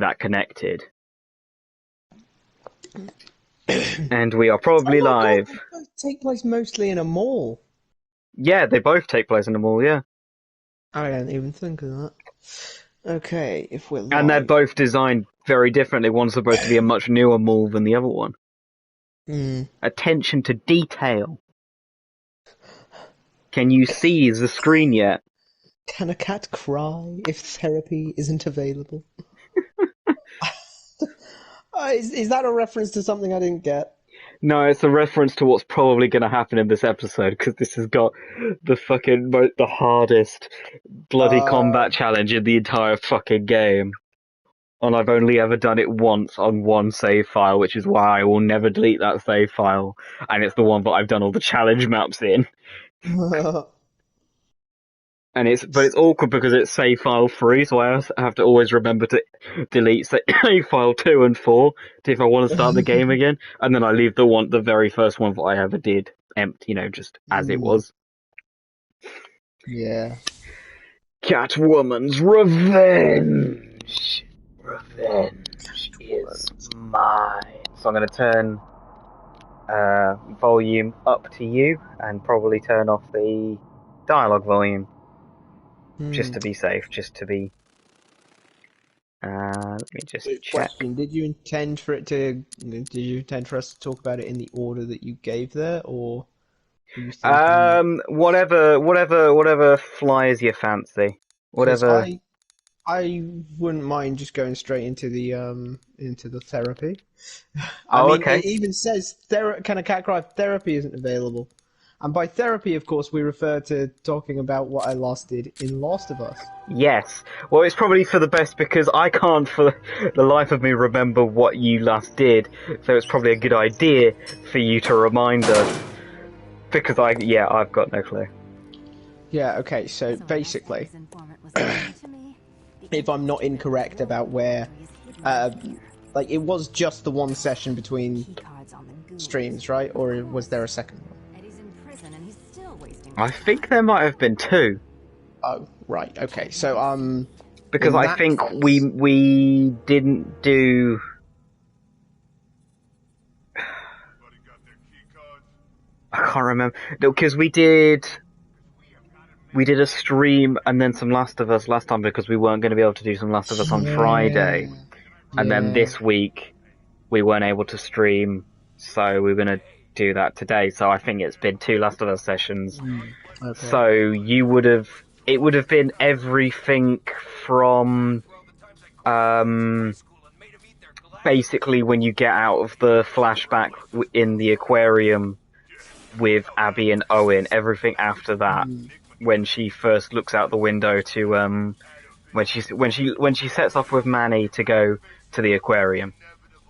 that connected. And we are probably Oh my God, live. they both take place mostly in a mall. Yeah, they both take place in the mall, yeah. I didn't even think of that. Okay, if we're And they're live. both designed very differently. One's supposed to be a much newer mall than the other one. Hmm. Attention to detail. Can you see the screen yet? Can a cat cry if therapy isn't available? Is that a reference to something I didn't get? No, it's a reference to what's probably going to happen in this episode, because this has got the hardest bloody Uh, combat challenge in the entire fucking game. And I've only ever done it once on one save file, which is why I will never delete that save file. And it's the one that I've done all the challenge maps in. But it's awkward because it's save file 3, so I have to always remember to delete save file 2 and 4 if I want to start the game again, and then I leave the very first one that I ever did empty, just as it Hmm. was. Yeah. Catwoman's revenge. Revenge is mine. So I'm going to turn volume up to you, and probably turn off the dialogue volume, just Hmm. to be safe, just to be. Let me just Good check. question. Did you intend for it to? Did you intend for us to talk about it in the order that you gave there, or were you thinking? Whatever flies your fancy. Because Whatever. I wouldn't mind just going straight into the therapy. I Oh, mean, okay. it even says can a cat cry if therapy isn't available? And by therapy, of course, we refer to talking about what I last did in Last of Us. Yes. Well, it's probably for the best because I can't for the life of me remember what you last did. So it's probably a good idea for you to remind us. Because I've got no clue. Yeah, okay, so basically, if I'm not incorrect about where, uh, like, it was just the one session between streams, right? Or was there a second one? I think there might have been two. Oh, right, okay, so, Because in I that think we case, we didn't do. I can't remember. No, because we did a stream and then some Last of Us last time because we weren't going to be able to do some Last of Us on yeah, Friday, and then yeah, this week we weren't able to stream, so we're going to do that today. So I think it's been two Last of Us sessions. okay. So it would have been everything from um basically when you get out of the flashback in the aquarium with Abby and Owen, everything after that, when she first looks out the window to when she sets off with Manny to go to the aquarium.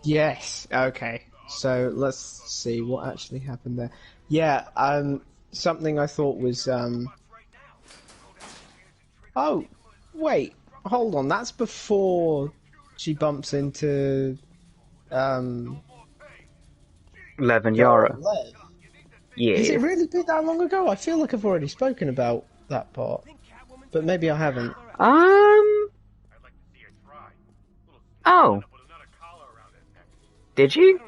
Yes. Okay. So let's see what actually happened there. Yeah. Something I thought was. Oh, wait. Hold on. That's before she bumps into um Lev and Joel Yara. and Lev. Has it Yes. really been that long ago? I feel like I've already spoken about that part, but maybe I haven't. Um. Oh, did you?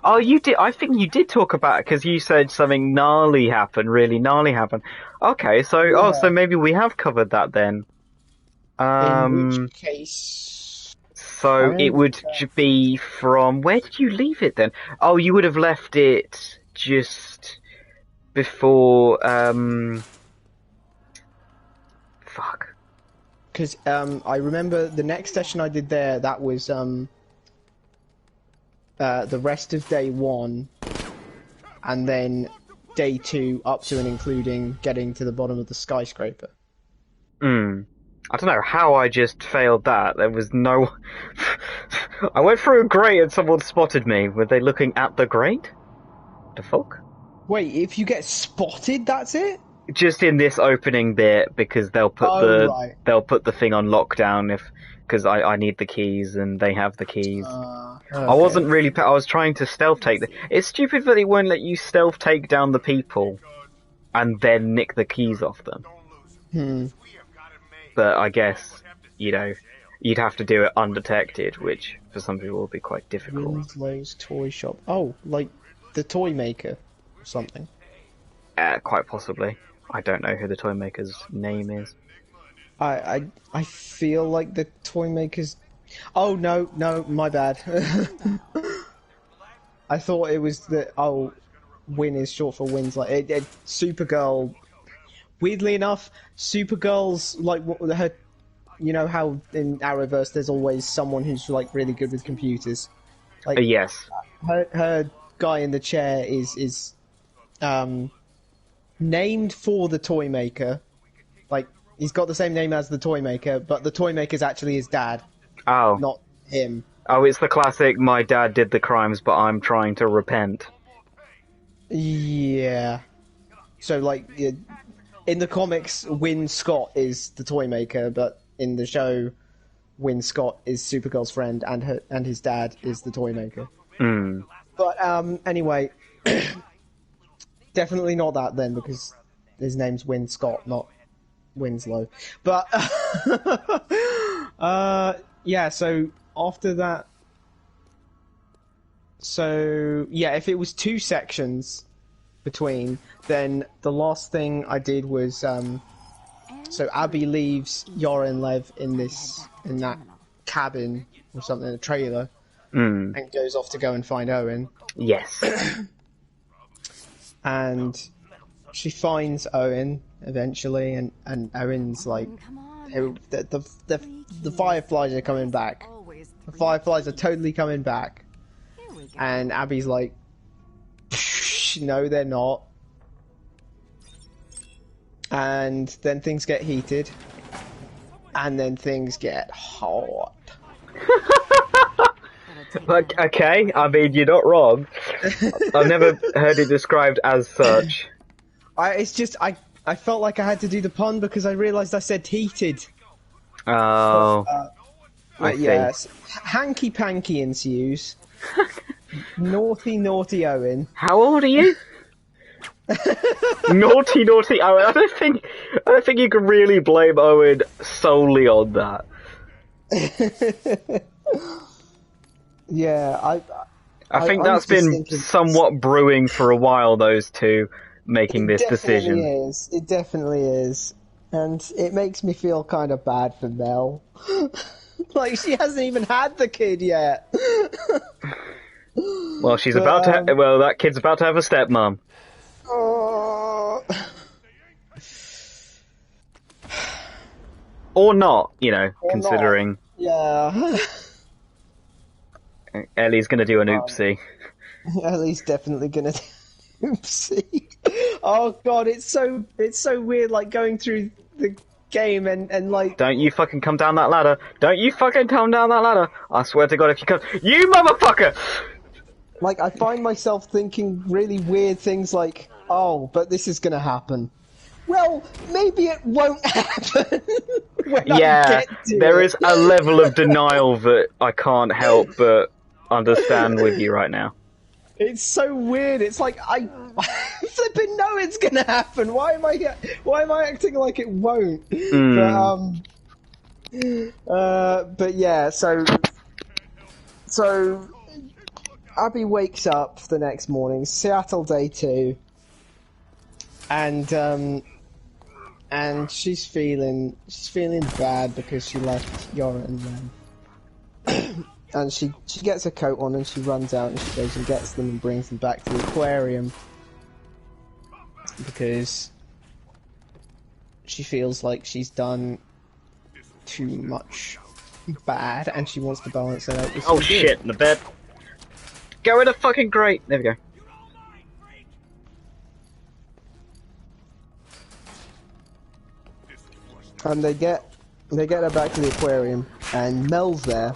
Oh, you did. I think you did talk about it because you said something gnarly happened, really gnarly happened. Okay, so Yeah. maybe we have covered that then. In which Um, case, I so it don't think would be from where did you leave it then? Oh, you would have left it just before. Fuck. because I remember the next session I did there. That was the rest of day one, and then day two up to and including getting to the bottom of the skyscraper. Hmm. I don't know how I just failed that. There was no. I went through a grate and someone spotted me. Were they looking at the grate? The fuck? Wait, if you get spotted, that's it? Just in this opening bit because Oh, right. they'll put the thing on lockdown if because I need the keys and they have the keys. I Okay. wasn't really. I was trying to stealth take. It's stupid that they won't let you stealth take down the people and then nick the keys off them. Hmm. But I guess you know you'd have to do it undetected, which for some people will be quite difficult. Winslow's toy shop. Oh, like the toy maker or something. Quite possibly. I don't know who the toy maker's name is. I feel like the toy maker's. Oh no, my bad. I thought it was the Win is short for Winslow. Supergirl. Weirdly enough, Supergirl's like her. You know how in Arrowverse there's always someone who's like really good with computers. Like Yes. her guy in the chair is named for the toy maker. Like he's got the same name as the toy maker, but the toy maker's actually his dad, Oh. not him. Oh, it's the classic, my dad did the crimes, but I'm trying to repent. Yeah. So like in the comics, Win Scott is the toy maker, but in the show, Win Scott is Supergirl's friend, and his dad is the toy maker. Hmm. But anyway, definitely not that then, because his name's Win Scott, not Winslow. But yeah. So after that, if it was 2 sections between, then the last thing I did was so Abby leaves Yara and Lev in that cabin or something, a trailer, and goes off to go and find Owen. Yes. And she finds Owen eventually, and Owen's like, the Fireflies are coming back. The Fireflies are totally coming back. And Abby's like, no, they're not. And then things get heated, and then things get hot. Like, okay, I mean, you're not wrong. I've never heard it described as such. I felt like I had to do the pun because I realised I said heated. Oh, I But see. yes, hanky panky ensues. Naughty Owen. How old are you? Naughty Owen. I don't think you can really blame Owen solely on that. Yeah, I think I that's was just been thinking- somewhat brewing for a while, those two making this decision. It definitely is. And it makes me feel kind of bad for Mel. Like, she hasn't even had the kid yet. Well, she's about to well, that kid's about to have a stepmom. Oh. Or not, you know, Or considering Yeah. Ellie's gonna do an oopsie. Ellie's definitely gonna oopsie. Oh god, it's so weird, like going through the game and like Don't you fucking come down that ladder. Don't you fucking come down that ladder. I swear to God, if you come... You motherfucker! like I find myself thinking really weird things like, oh, but this is gonna happen. Well, maybe it won't happen. when I Yeah, get to there it. is a level of denial that I can't help but understand with you right now. It's so weird. It's like I flipping know it's gonna happen. Why am I acting like it won't? But yeah. So Abby wakes up the next morning, Seattle day 2, and she's feeling bad because she left Yara and them. And she gets a coat on and she runs out and she goes and gets them and brings them back to the aquarium because she feels like she's done too much bad and she wants to balance it out with Oh some good. shit, in the bed. Go in a fucking grate. There we go. And they get her back to the aquarium and Mel's there.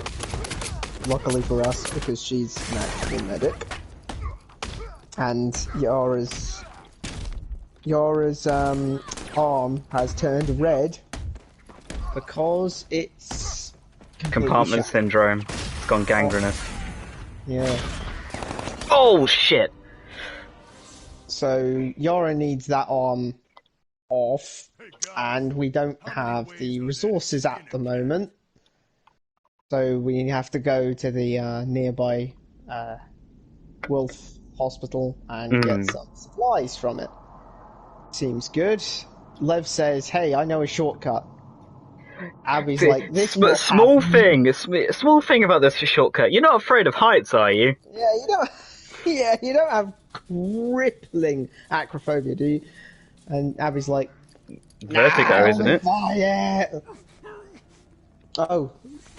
Luckily for us, because she's an actual medic. And Yara's arm has turned red because it's completely Compartment shattered. syndrome. It's gone gangrenous. Yeah. Oh shit! So Yara needs that arm off, and we don't have the resources at the moment. So we have to go to the nearby Wolf Hospital and get some supplies from it. Seems good. Lev says, "Hey, I know a shortcut." Abby's like, "This will small happen." thing, a small thing about this shortcut. You're not afraid of heights, are you? Yeah, you don't. Yeah, you don't have crippling acrophobia, do you? And Abby's like, Vertigo, isn't it? Yeah. Oh,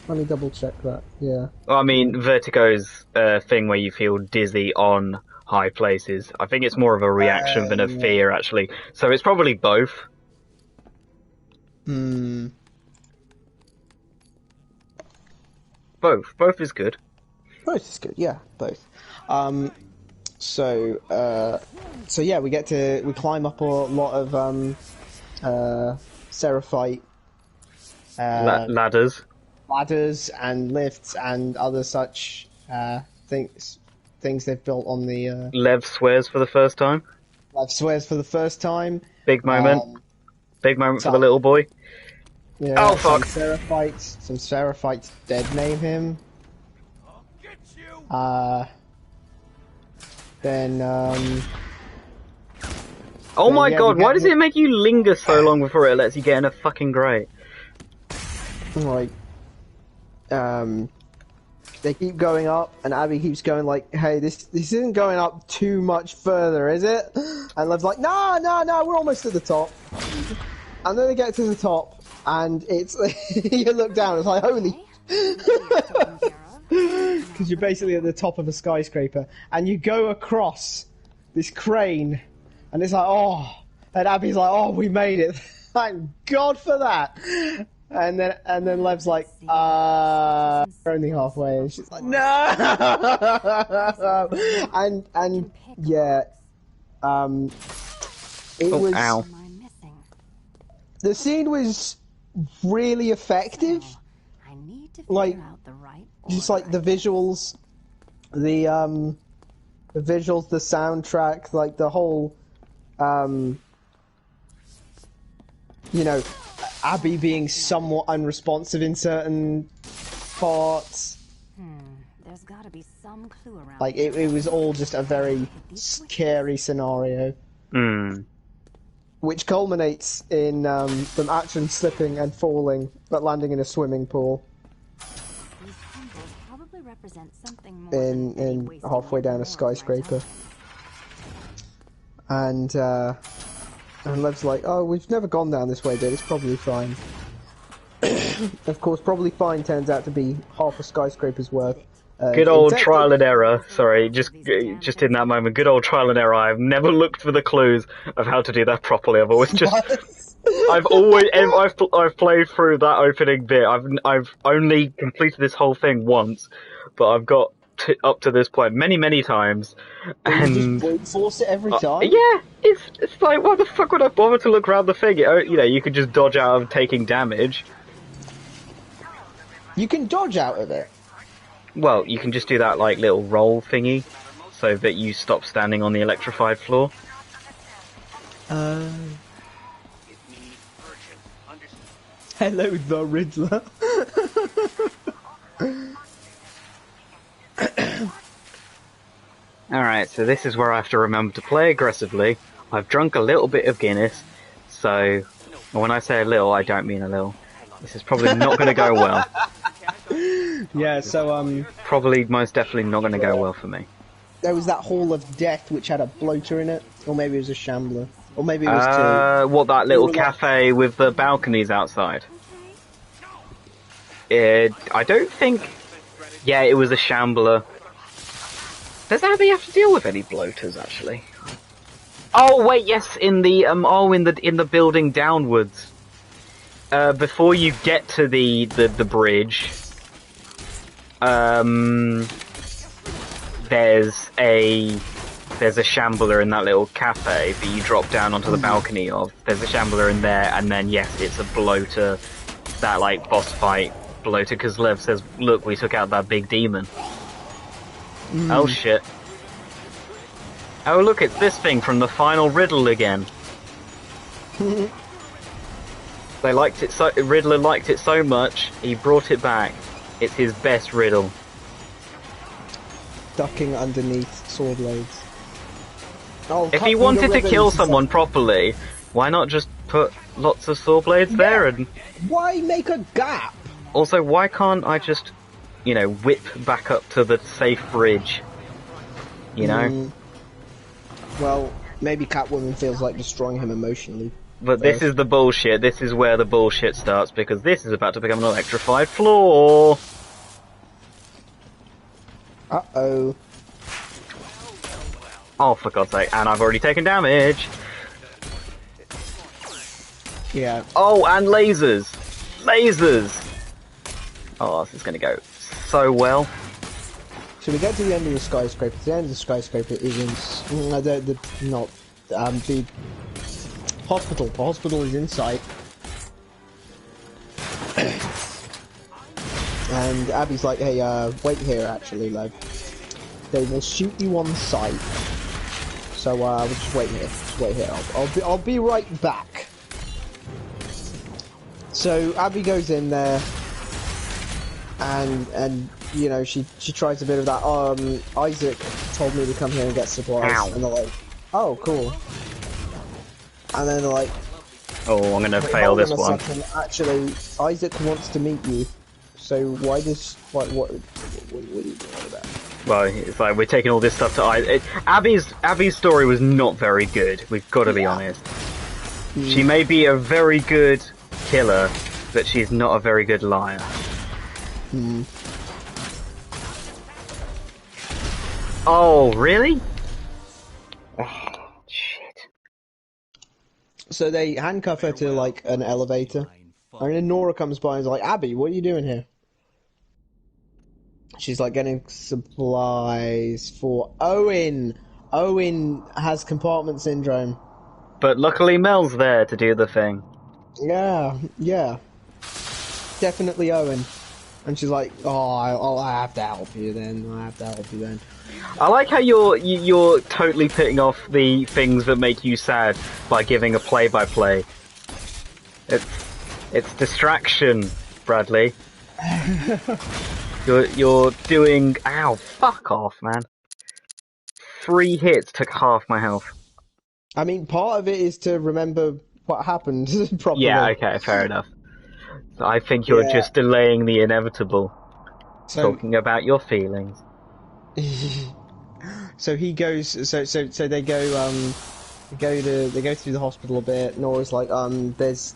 let me double check that. Yeah. Well, I mean, vertigo's a thing where you feel dizzy on high places. I think it's more of a reaction than a fear, actually. So it's probably both. Both is good. Both is good, yeah, both. So yeah, we climb up a lot of Seraphite Ladders and lifts and other such things they've built on the. Lev swears for the first time. Lev swears for the first time. Big moment. Big moment for the little boy. Yeah, oh fuck! Some Seraphites dead name him. Then oh my god! Why does it make you linger so long before it lets you get in a fucking grate? Like, they keep going up, and Abby keeps going like, "Hey, this isn't going up too much further, is it?" And Lev's like, "No, we're almost at the top." And then they get to the top, and it's you look down, it's like, holy, because you're basically at the top of a skyscraper, and you go across this crane, and it's like, oh, and Abby's like, "Oh, we made it! Thank God for that!" And then Lev's like, we're only halfway, and she's like, "No!" and yeah, it was. Ow. The scene was really effective. Like, just like the visuals, the soundtrack, like the whole, you know, Abby being somewhat unresponsive in certain parts. There's gotta be some clue around. Like, it was all just a very scary scenario. Which culminates in them actually slipping and falling, but landing in a swimming pool. These symbols probably represent something more In halfway down a skyscraper. And Lev's like, "Oh, we've never gone down this way, dude. It's probably fine." Of course, probably fine turns out to be half a skyscraper's worth. Good old trial and error. Sorry, just in that moment, good old trial and error. I've never looked for the clues of how to do that properly. I've always just, I've played through that opening bit. I've only completed this whole thing once, but I've got up to this point many times, and you just brute force it every time. Yeah, it's like, why the fuck would I bother to look around the thing? You know, you could just dodge out of taking damage. You can dodge out of it. Well, you can just do that, like, little roll thingy, so that you stop standing on the electrified floor. Hello, the Riddler. Alright, so this is where I have to remember to play aggressively. I've drunk a little bit of Guinness, so when I say a little, I don't mean a little. This is probably not going to go well. Yeah, so, Probably, most definitely not going to go well for me. there was that Hall of Death which had a bloater in it, or maybe it was a shambler, or maybe it was two. What, that little cafe with the balconies outside? I don't think... Yeah, it was a shambler. Does Abby have to deal with any bloaters, actually? Oh, wait, yes, in the, in the building downwards. Before you get to the bridge, there's a shambler in that little cafe that you drop down onto the balcony of. There's a shambler in there, and then, yes, it's a bloater, that, like, boss fight bloater, because Lev says, "Look, we took out that big demon." Oh, shit. Oh, look, it's this thing from the final riddle again. They liked it so... Riddler liked it so much, he brought it back. It's his best riddle. Ducking underneath sword blades. Oh, If cut he through the wanted to ribbons kill and stuff. someone properly, why not just put lots of sword blades there? And Why make a gap? also, why can't I just, you know, whip back up to the safe bridge? You know? Well, maybe Catwoman feels like destroying him emotionally. But this is the bullshit. This is where the bullshit starts, because this is about to become an electrified floor. Uh-oh. Oh, for God's sake. And I've already taken damage. Yeah. Oh, and lasers. Lasers. Oh, this is going to go so well. So we get to the end of the skyscraper. The end of the skyscraper is in... the hospital. The hospital is in sight. And Abby's like, hey, wait here, actually, Lev. They will shoot you on sight. So, we'll just wait here. Just wait here. I'll be right back. So, Abby goes in there. And you know, she tries a bit of that, Isaac told me to come here and get supplies. Ow. And they're like, oh, cool. And then they're like, Oh, I'm going to fail hold this on a one. second. Actually, Isaac wants to meet you. So why does what are you doing about? Well, it's like we're taking all this stuff to Abby's story was not very good. We've got to be honest. She may be a very good killer, but she's not a very good liar. Oh, really? Oh, shit. So they handcuff her to like an elevator. And then Nora comes by and is like, Abby, what are you doing here? She's like getting supplies for Owen. Owen has compartment syndrome. But luckily Mel's there to do the thing. Yeah. Definitely Owen. And she's like, oh, I have to help you then. I like how you're totally putting off the things that make you sad by giving a play-by-play. It's distraction, Bradley. You're doing... Ow, fuck off, man. 3 hits took half my health. I mean, part of it is to remember what happened properly. Yeah, okay, fair enough. So I think you're just delaying the inevitable. So, Talking about your feelings. so he goes. So they go. They go through the hospital a bit. Nora's like, there's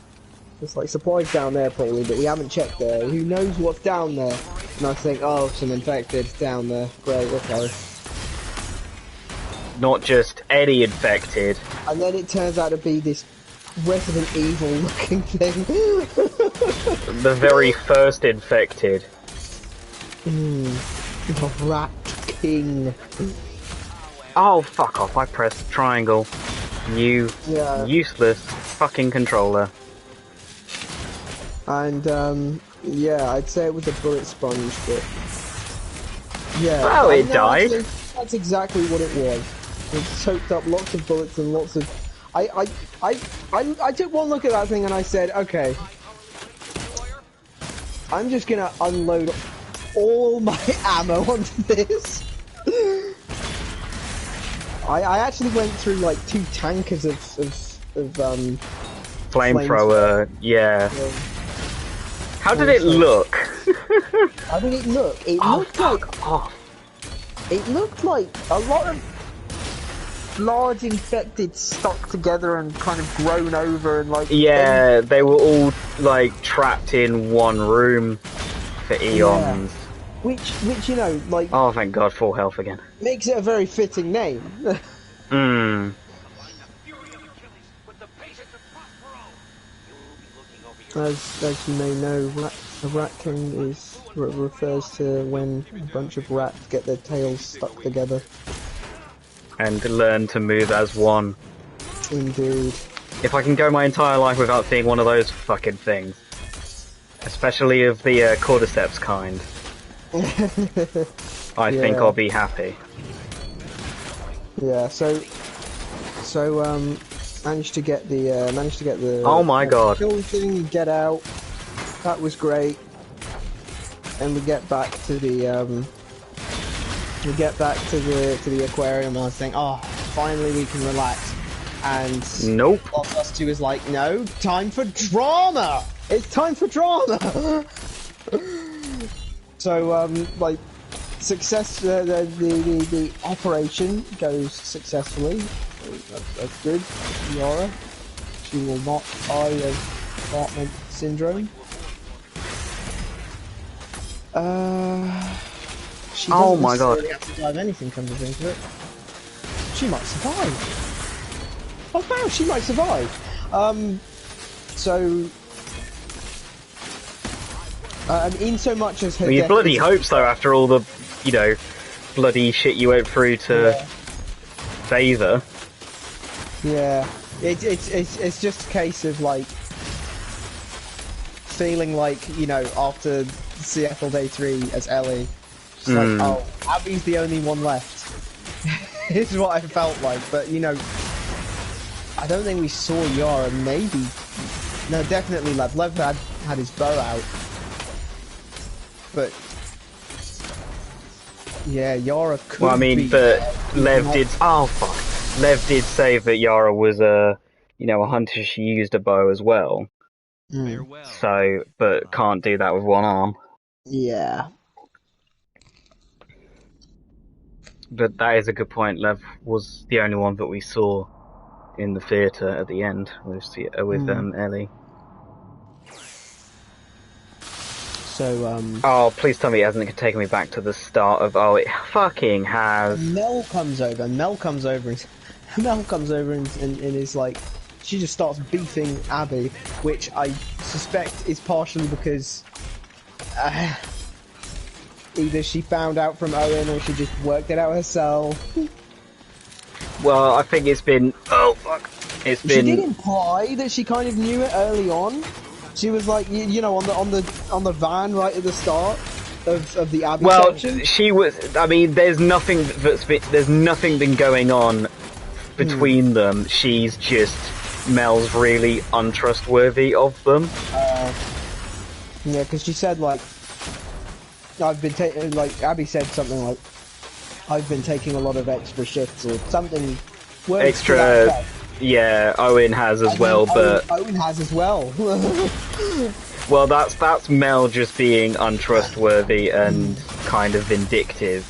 like supplies down there probably, but we haven't checked there. Who knows what's down there? And I think, oh, some infected down there. Great, okay. Not just any infected. And then it turns out to be this Resident Evil looking thing. The very first infected. The Rat King. Oh, fuck off, I pressed triangle. You useless fucking controller. And, yeah, I'd say it was a bullet sponge, but... Yeah. Oh, it died? Actually, that's exactly what it was. It soaked up lots of bullets and lots of... I took one look at that thing and I said, okay, I'm just gonna unload all my ammo onto this. I actually went through like 2 tankers of Flamethrower, yeah. How did it look? How did it look? It looked like... off. It looked like a lot of large infected stuck together and kind of grown over and like... Yeah, they were all like trapped in one room for eons. Which you know, like... Oh, thank God, full health again. Makes it a very fitting name. As you may know, a rat king refers to when a bunch of rats get their tails stuck together. And learn to move as one. Indeed. If I can go my entire life without seeing one of those fucking things. Especially of the cordyceps kind. I think I'll be happy. Yeah, so managed to get the Oh my God. kill thing, get out. That was great. and we get back to the aquarium, and I was thinking, oh, finally we can relax. And Nope. Lost Us 2 is like, no, time for drama! It's time for drama! So, like, the operation goes successfully. That's good. Yara, she will not die of apartment syndrome. She Oh doesn't my God. necessarily have to die of anything, come to think of it. She might survive. Oh wow, she might survive. In so much as her Well, you death bloody is- hope so after all the, you know, bloody shit you went through to save her. Yeah, it's just a case of like feeling like, you know, after Seattle Day 3 as Ellie, just like, oh, Abby's the only one left. Is what I felt like, but you know, I don't think we saw Yara. Maybe, no, definitely Lev. Lev had his bow out, but yeah, Yara could. Well, I mean, be but there. Lev did. Oh fuck! Lev did say that Yara was a, you know, a hunter. She used a bow as well. So, but can't do that with one arm. Yeah. But that is a good point. Lev was the only one that we saw in the theatre at the end with Ellie. So Oh, please tell me it hasn't taken me back to the start of. Oh, it fucking has. Mel comes over. Mel comes over and is like, she just starts beefing Abby, which I suspect is partially because either she found out from Owen or she just worked it out herself. Well, I think it's been. Oh fuck! It's She did been. imply that she kind of knew it early on. She was like, you know, on the van right at the start of the Abby Well, section. she was. I mean, there's nothing been going on between them. She's just Mel's really untrustworthy of them. Yeah, because she said like, I've been taking, like, Abby said something like, I've been taking a lot of extra shifts or something. Words to that Extra. effect. Yeah, Owen has as And well, then but Owen has as well. well, that's Mel just being untrustworthy and kind of vindictive.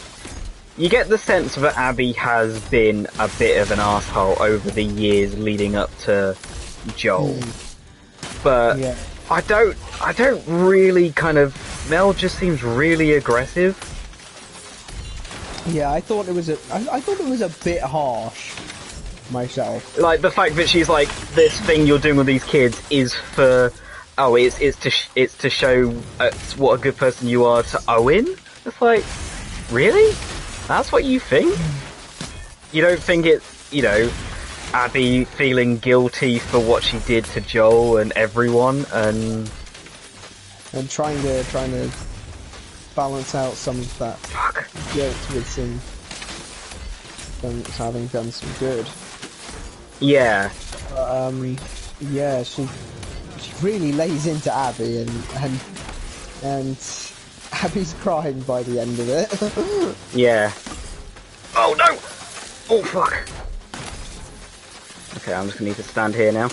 You get the sense that Abby has been a bit of an asshole over the years leading up to Joel, but Yeah. I don't really kind of. Mel just seems really aggressive. Yeah, I thought it was a bit harsh myself. Like the fact that she's like, this thing you're doing with these kids is for, oh, it's to show what a good person you are to Owen. It's like, really? That's what you think? You don't think it's, you know, Abby feeling guilty for what she did to Joel and everyone, and And trying to balance out some of that fuck. guilt with some having done some good. Yeah. Yeah, she really lays into Abby and Abby's crying by the end of it. Yeah. Oh no! Oh fuck. Okay, I'm just gonna need to stand here now.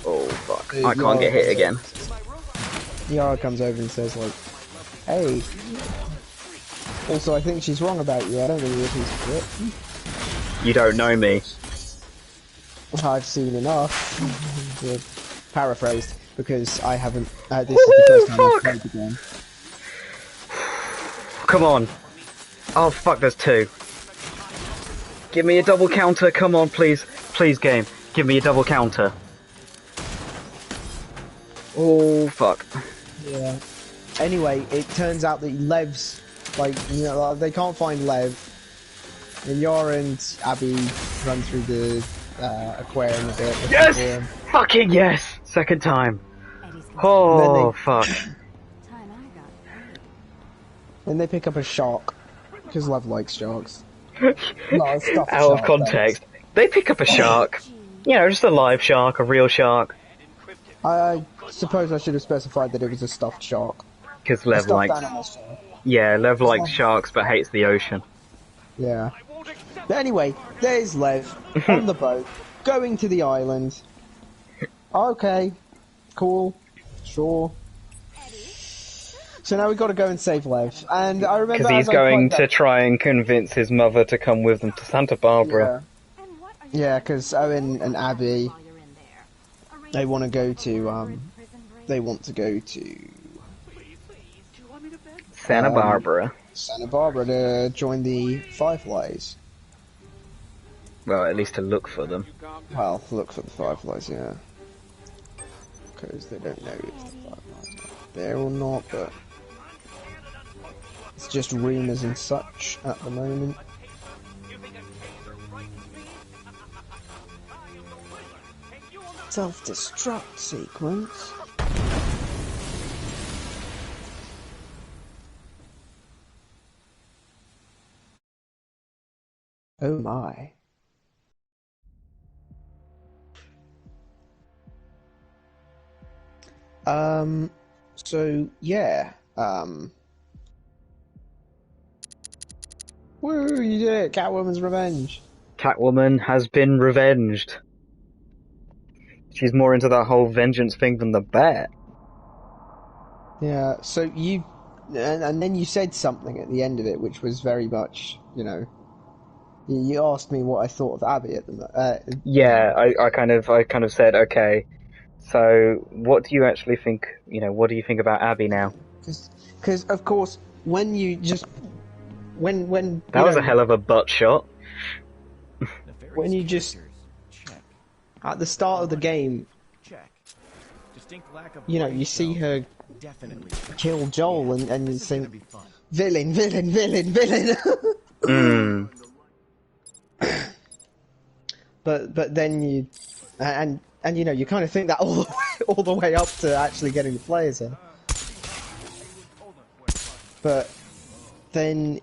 Oh fuck. I can't get hit again. Yara comes over and says like, hey, also I think she's wrong about you, I don't think you're a piece of shit. You don't know me. I've seen enough. Paraphrased, because I haven't, this is the first time I've played the game. Come on. Oh fuck, there's two. Give me a double counter, come on please. Please game, give me a double counter. Oh fuck. Yeah. Anyway, it turns out that Lev's, like, you know, they can't find Lev, and Yara and Abby run through the aquarium a bit. Yes! Fucking yes! Second time. Eddie's Oh they- fuck. time I got. Then they pick up a shark, because Lev likes sharks. No, it's stuffed Out of shark, context. They pick up a shark. You know, just a live shark, a real shark. I suppose I should have specified that it was a stuffed shark. Because A Lev stuffed likes, animal, sorry. yeah, Lev likes sharks but hates the ocean. Yeah. But anyway, there's Lev on the boat, going to the island. Okay, cool, sure. So now we've got to go and save Lev. And I remember Because he's as I going played to that... try and convince his mother to come with them to Santa Barbara. And what are you Yeah, because Owen and Abby, while you're in there? they want to go to, Prison break? they want to go to Santa Barbara. Santa Barbara to join the Fireflies. Well, at least to look for them. Well, look for the Fireflies, yeah. Because they don't know if the Fireflies are there or not, but it's just rumours and such at the moment. Self-destruct sequence. Oh my. So yeah, woo, you did it, Catwoman's Revenge. Catwoman has been revenged. She's more into that whole vengeance thing than the Bat. Yeah, so you, and then you said something at the end of it, which was very much, you know, you asked me what I thought of Abby at the, Yeah, I kind of said, okay, so what do you actually think, what do you think about Abby now? because of course, when you just, when That was a hell of a butt shot. when you just, at the start of the game, you know, you see her kill Joel and you think, villain, villain, villain, villain. But then you, and you know, you kind of think that all the way up to actually getting the players in. But then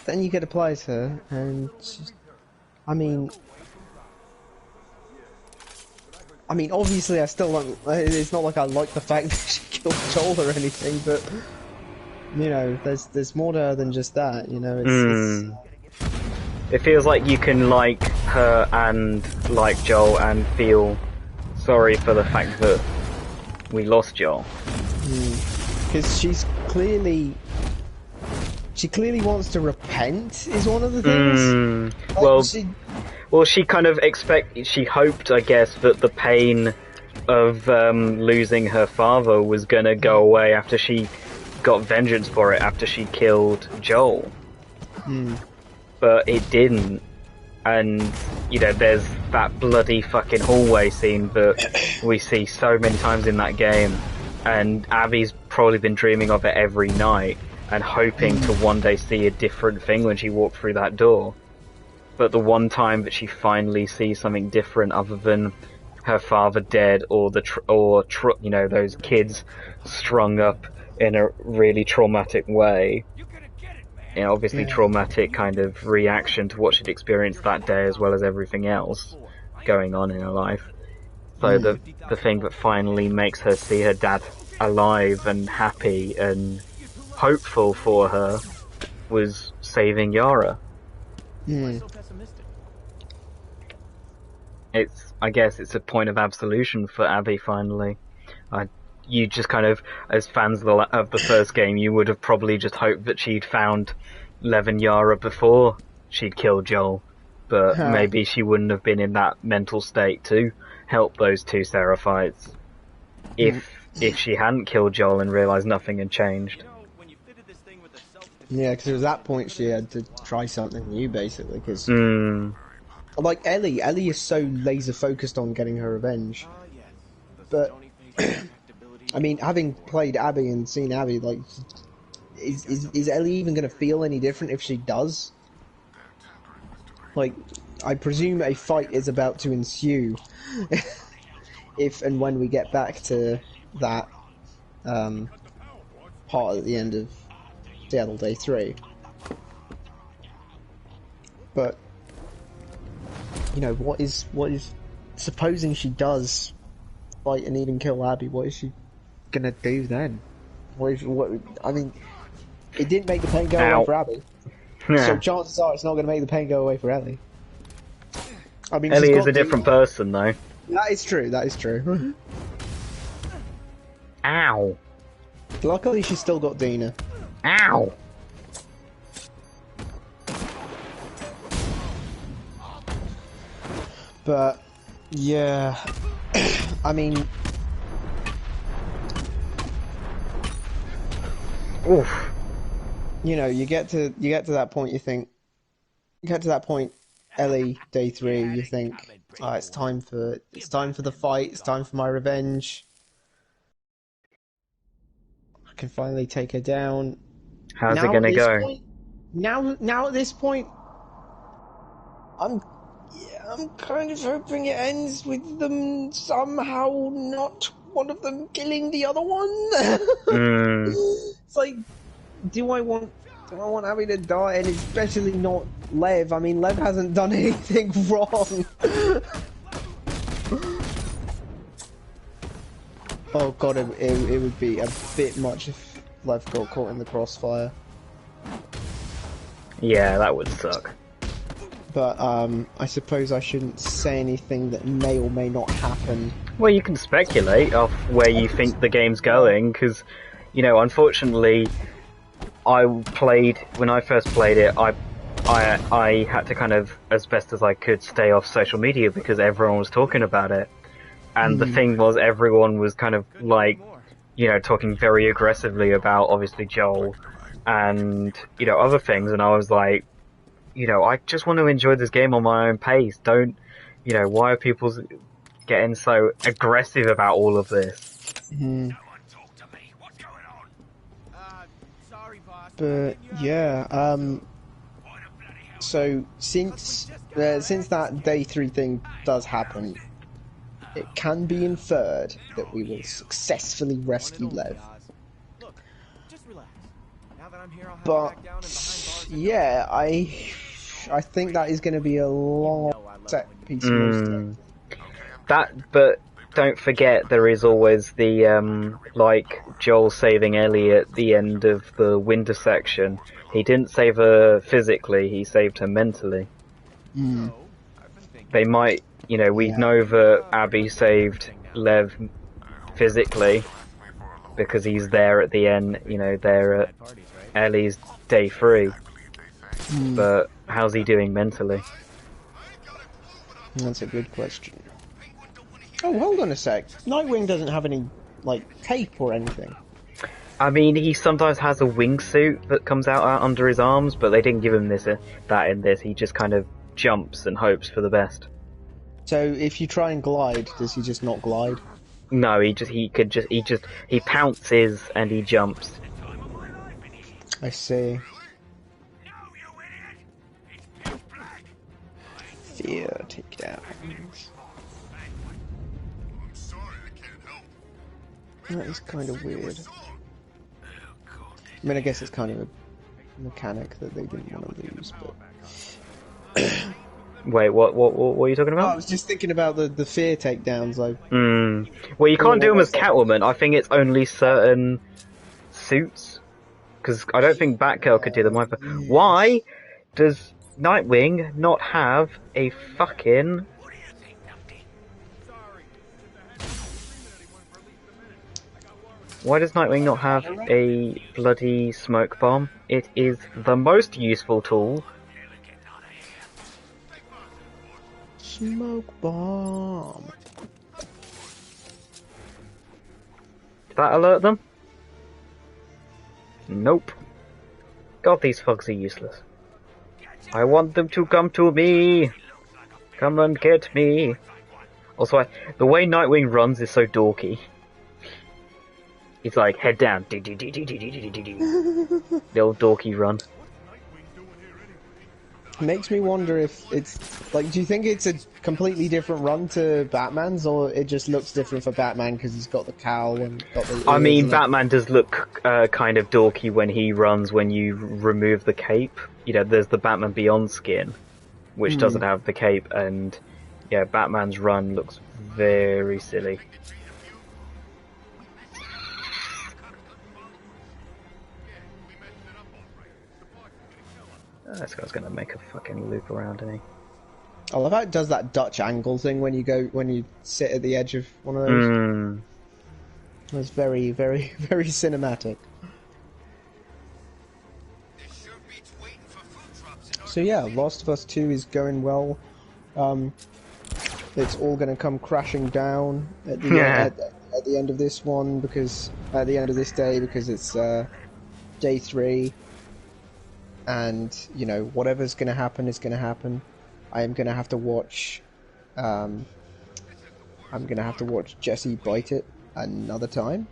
then you get to play as her, and I mean, obviously I still don't, it's not like I like the fact that she killed Joel or anything, but, you know, there's more to her than just that, you know, it's It feels like you can like her and like Joel and feel sorry for the fact that we lost Joel. because she clearly wants to repent, is one of the things. Like, Well, she kind of she hoped, I guess, that the pain of losing her father was gonna go away after she got vengeance for it, after she killed Joel. But it didn't. And, you know, there's that bloody fucking hallway scene that we see so many times in that game. And Abby's probably been dreaming of it every night and hoping to one day see a different thing when she walked through that door. But the one time that she finally sees something different other than her father dead or you know, those kids strung up in a really traumatic way, you know, obviously traumatic kind of reaction to what she'd experienced that day as well as everything else going on in her life. So the thing that finally makes her see her dad alive and happy and hopeful for her was saving Yara. I guess it's a point of absolution for Abby finally. You just kind of, as fans of the first game, you would have probably just hoped that she'd found Lev and Yara before she'd killed Joel, but maybe she wouldn't have been in that mental state to help those two Seraphites if she hadn't killed Joel and realised nothing had changed. yeah, because it was that point she had to try something new, basically, because like Ellie is so laser focused on getting her revenge, but I mean, having played Abby and seen Abby, like, is Ellie even going to feel any different if she does? Like, I presume a fight is about to ensue if and when we get back to that part at the end of Seattle Day 3. But, you know, what is supposing she does fight and even kill Abby, what is she gonna do then? What? I mean, it didn't make the pain go Ow. away for Abby, so chances are it's not gonna make the pain go away for Ellie. I mean, Ellie she's is got a different Dina. person, though. That is true. That is true. Ow. Luckily, she's still got Dina. Ow. But yeah, I mean, Oof. you know, you get to that point, you think, Ellie, day 3, you think, oh, it's time for the fight, it's time for my revenge. I can finally take her down. How's Now it gonna at this go? point- now at this point, I'm kind of hoping it ends with them somehow not one of them killing the other one. It's like, do I want Abby to die, and especially not Lev? I mean, Lev hasn't done anything wrong. Oh god, it would be a bit much if Lev got caught in the crossfire. Yeah, that would suck. But I suppose I shouldn't say anything that may or may not happen. Well, you can speculate off where you think the game's going, because, you know, unfortunately, when I first played it, I had to kind of, as best as I could, stay off social media because everyone was talking about it. And the thing was, everyone was kind of like, you know, talking very aggressively about, obviously, Joel and, you know, other things. And I was like, you know, I just want to enjoy this game on my own pace. Don't, you know, why are people getting so aggressive about all of this? But yeah, so since that day 3 thing does happen, it can be inferred that we will successfully rescue Lev. But yeah, I think that is going to be a long set piece. But don't forget, there is always the like Joel saving Ellie at the end of the winter section. He didn't save her physically; he saved her mentally. They might, you know, we know that Abby saved Lev physically because he's there at the end. You know, there at Ellie's day 3. But how's he doing mentally? That's a good question. Oh, hold on a sec. Nightwing doesn't have any, like, tape or anything. I mean, he sometimes has a wingsuit that comes out under his arms, but they didn't give him that in this. He just kind of jumps and hopes for the best. So if you try and glide, does he just not glide? No, he pounces and he jumps. I see. Fear takedowns. That is kind of weird. I mean, I guess it's kind of a mechanic that they didn't want to lose, but... Wait, what are you talking Oh, I about? was just thinking about the fear takedowns, like... Well, you can't do them as Catwoman. I think it's only certain suits. Because I don't think Batgirl could do them either. Why does Nightwing not have a fucking... Why does Nightwing not have a bloody smoke bomb? It is the most useful tool. Smoke bomb. Did that alert them? Nope. God, these thugs are useless. I want them to come to me. Come and get me. Also, the way Nightwing runs is so dorky. He's like, head down. The old dorky run. Makes me wonder if it's like, do you think it's a completely different run to Batman's, or it just looks different for Batman because he's got the cowl and got the... I mean, Batman does look kind of dorky when he runs when you remove the cape. You know, there's the Batman Beyond skin, which doesn't have the cape, and yeah, Batman's run looks very silly. This guy's gonna make a fucking loop around, isn't he? I love how it does that Dutch angle thing when you sit at the edge of one of those. It's very, very, very cinematic. So yeah, Last of Us 2 is going well. It's all going to come crashing down at the at the end of this one, because at the end of this day, because it's day 3, and you know, whatever's going to happen is going to happen. I am going to have to watch. I'm going to have to watch Jesse bite it another time.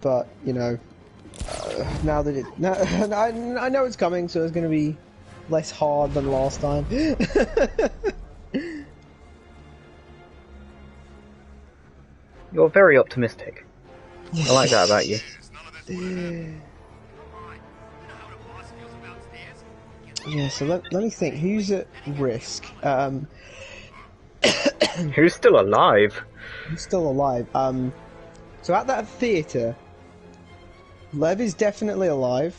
But you know, now that I know it's coming, so it's going to be less hard than last time. You're very optimistic. I like that about you. Yeah, so let me think. Who's at risk? Who's still alive? Who's still alive? So at that theatre, Lev is definitely alive.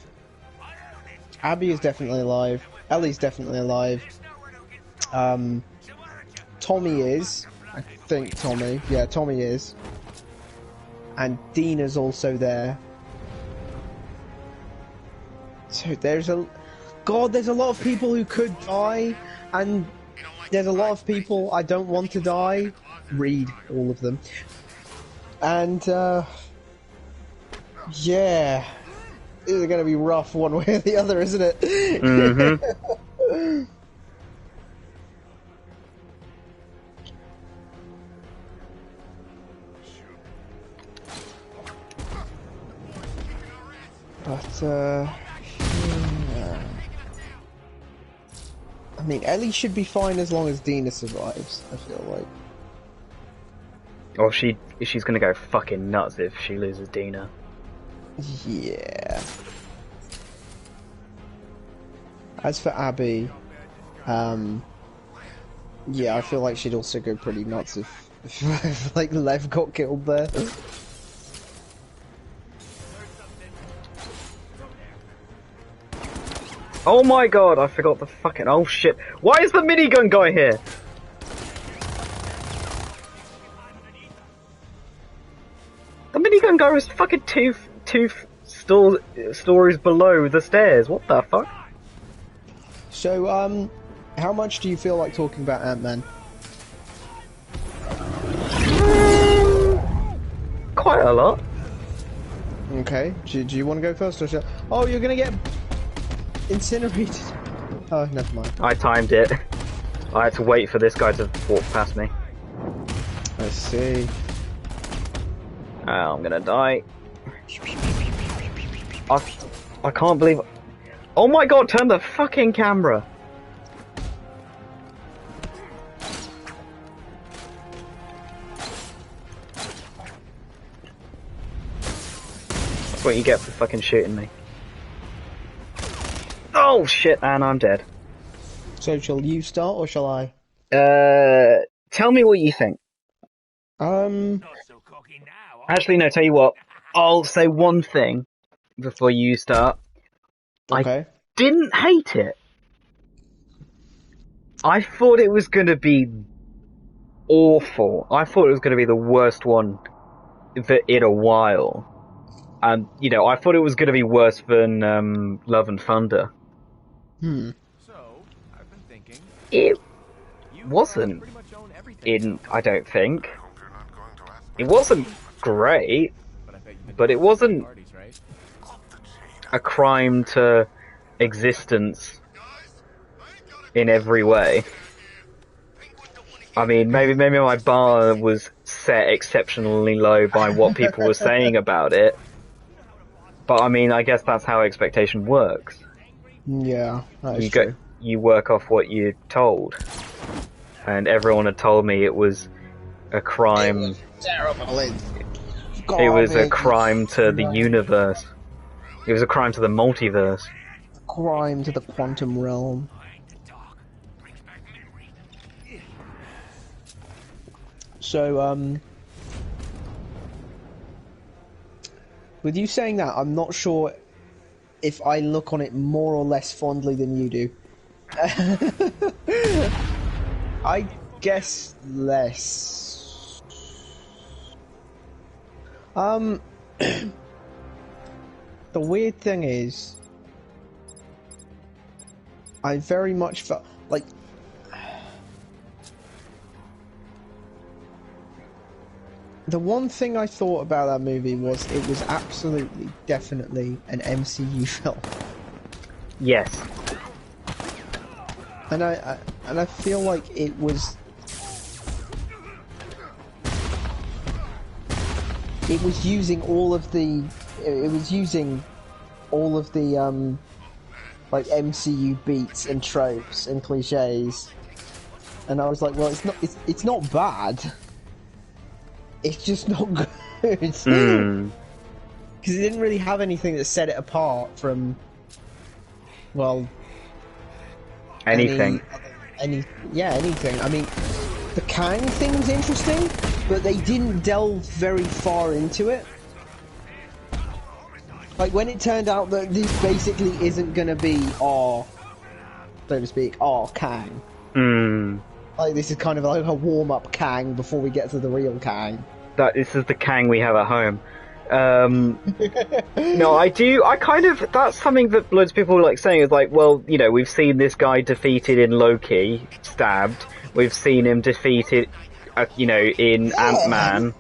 Abby is definitely alive. Ellie's definitely alive. Tommy is. I think Tommy. Yeah, Tommy is. And Dina's also there. So there's a lot of people who could die, and there's a lot of people I don't want to die. Read all of them. And yeah, it's gonna be rough one way or the other, isn't it? But yeah. I mean, Ellie should be fine as long as Dina survives, I feel like. Or she's gonna go fucking nuts if she loses Dina. Yeah. As for Abby, yeah, I feel like she'd also go pretty nuts if like Lev got killed there. Oh my god, I forgot the fucking... Oh shit. Why is the minigun guy here? The minigun guy was fucking two stories below the stairs. What the fuck? So, how much do you feel like talking about Ant-Man? Quite a lot. Okay, do you want to go first, or shall... Oh, you're gonna get incinerated. Oh, never mind. I timed it. I had to wait for this guy to walk past me. I see. Oh, I'm gonna die. I can't believe... Oh my god, turn the fucking camera! That's what you get for fucking shooting me. Oh shit, and I'm dead. So, shall you start, or shall I? Tell me what you think. Actually, no, tell you what. I'll say one thing before you start. Okay. I didn't hate it. I thought it was gonna be awful. I thought it was gonna be the worst one in a while. And, you know, I thought it was gonna be worse than Love and Thunder. Hmm. So, I've been thinking. It wasn't. I don't think. It wasn't great, but it wasn't a crime to existence in every way. I mean, maybe my bar was set exceptionally low by what people were saying about it, but I mean, I guess that's how expectation works. Yeah, that is true. You work off what you're told, and everyone had told me it was a crime. Terrible. It was a crime to the universe. It was a crime to the multiverse. Crime to the quantum realm. So, with you saying that, I'm not sure if I look on it more or less fondly than you do. I guess less. The weird thing is, I very much felt like the one thing I thought about that movie was it was absolutely, definitely an MCU film. Yes. And I feel like it was using all of the like MCU beats and tropes and cliches, and I was like, well, it's not bad. It's just not good. Because it didn't really have anything that set it apart from, well, anything. Anything. I mean, the Kang thing's interesting, but they didn't delve very far into it. Like, when it turned out that this basically isn't gonna be our, so to speak, our Kang. Like, this is kind of like a warm-up Kang before we get to the real Kang. This is the Kang we have at home. No, that's something that loads of people like saying is like, well, you know, we've seen this guy defeated in Loki, stabbed. We've seen him defeated, you know, in Ant-Man.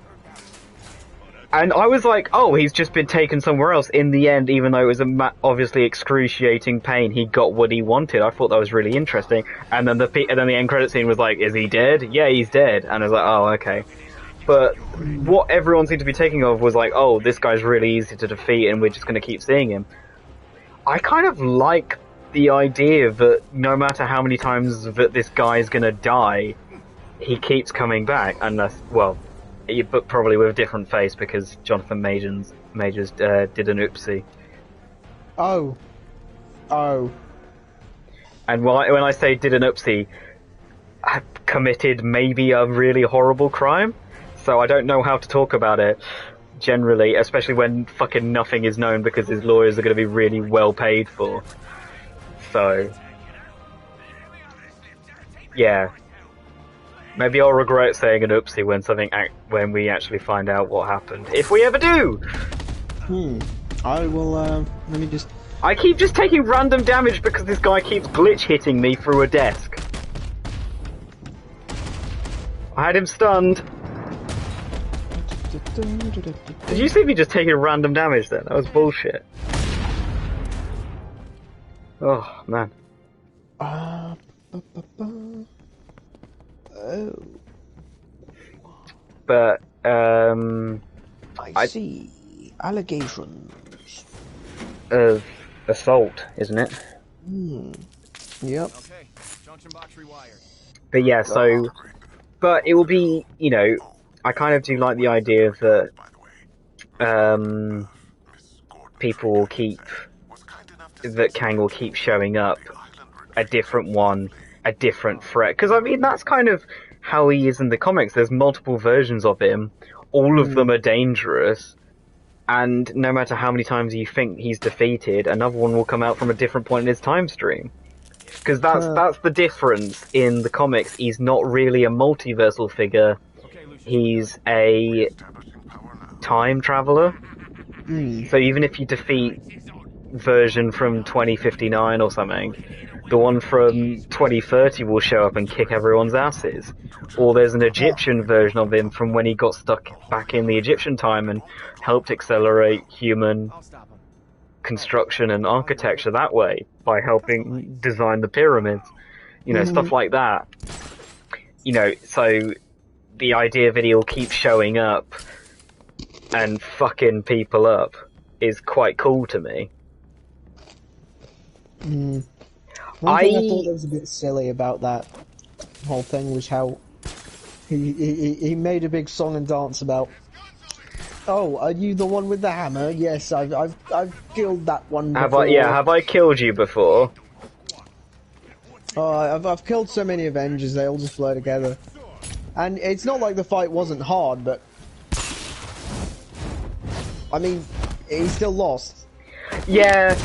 And I was like, oh, he's just been taken somewhere else. In the end, even though it was obviously excruciating pain, he got what he wanted. I thought that was really interesting. And then the end credit scene was like, is he dead? Yeah, he's dead. And I was like, oh, okay. But what everyone seemed to be taking of was like, oh, this guy's really easy to defeat and we're just going to keep seeing him. I kind of like the idea that no matter how many times that this guy's going to die, he keeps coming back. Unless, well, but probably with a different face because Jonathan Majors did an oopsie. Oh. And when I say did an oopsie, I committed maybe a really horrible crime. So I don't know how to talk about it, generally, especially when fucking nothing is known because his lawyers are going to be really well paid for. So, yeah. Maybe I'll regret saying an oopsie when we actually find out what happened. If we ever do! I will, let me just... I keep just taking random damage because this guy keeps glitch hitting me through a desk. I had him stunned. Did you see me just taking random damage then? That was bullshit. Oh, man. Oh. But, I see. Allegations. Of assault, isn't it? Yep. Okay, junction box rewired. But yeah, so... But it will be, you know... I kind of do like the idea that people will keep... that Kang will keep showing up, a different one, a different threat. Because, I mean, that's kind of how he is in the comics. There's multiple versions of him. All of them are dangerous. And no matter how many times you think he's defeated, another one will come out from a different point in his time stream. Because that's the difference in the comics. He's not really a multiversal figure. He's a time traveler. So even if you defeat version from 2059 or something, the one from 2030 will show up and kick everyone's asses. Or there's an Egyptian version of him from when he got stuck back in the Egyptian time and helped accelerate human construction and architecture that way by helping design the pyramids. You know, stuff like that. You know, so the idea that he'll keep showing up and fucking people up is quite cool to me. One thing I thought that was a bit silly about that whole thing was how he made a big song and dance about, oh, are you the one with the hammer? Yes, I've killed that one before. Have I killed you before? Oh, I've killed so many Avengers, they all just blur together. And it's not like the fight wasn't hard, but I mean, he still lost. Yeah,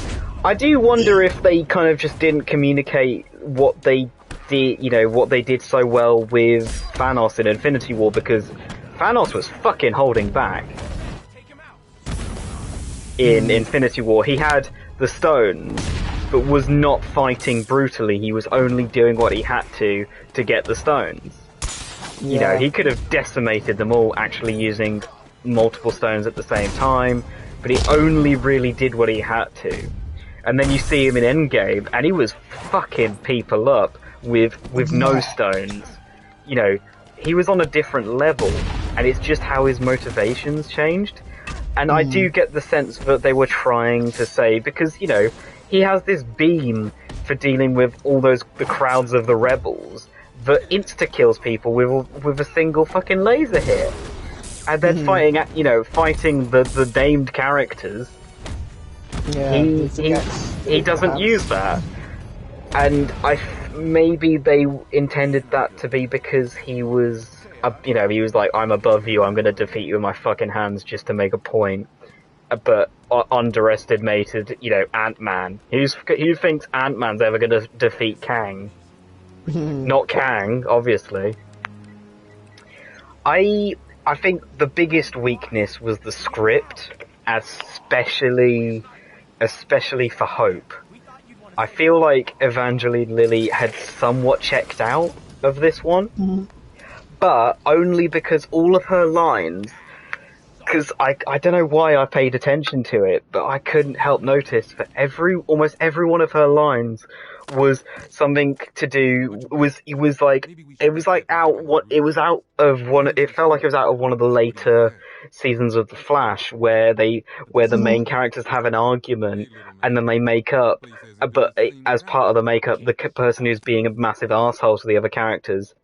I do wonder if they kind of just didn't communicate what they did, what they did so well with Thanos in Infinity War, because Thanos was fucking holding back in Infinity War. He had the stones, but was not fighting brutally. He was only doing what he had to get the stones. Yeah. He could have decimated them all actually using multiple stones at the same time, but he only really did what he had to. And then you see him in Endgame, and he was fucking people up with no stones. He was on a different level, and it's just how his motivations changed. And I do get the sense that they were trying to say, because, he has this beam for dealing with all the crowds of the rebels that insta-kills people with a single fucking laser hit. And then fighting the named characters, Yeah, he doesn't use that. And maybe they intended that to be because he was, he was like, I'm above you, I'm going to defeat you with my fucking hands just to make a point. But underestimated, Ant-Man. Who thinks Ant-Man's ever going to defeat Kang? Not Kang, obviously. I think the biggest weakness was the script, especially for Hope. I feel like Evangeline Lilly had somewhat checked out of this one, but only because all of her lines, because I don't know why I paid attention to it, but I couldn't help notice that almost every one of her lines was something to do, it felt like it was out of one of the later seasons of The Flash, where the main characters have an argument and then they make up, but as part of the makeup, the person who's being a massive arsehole to the other characters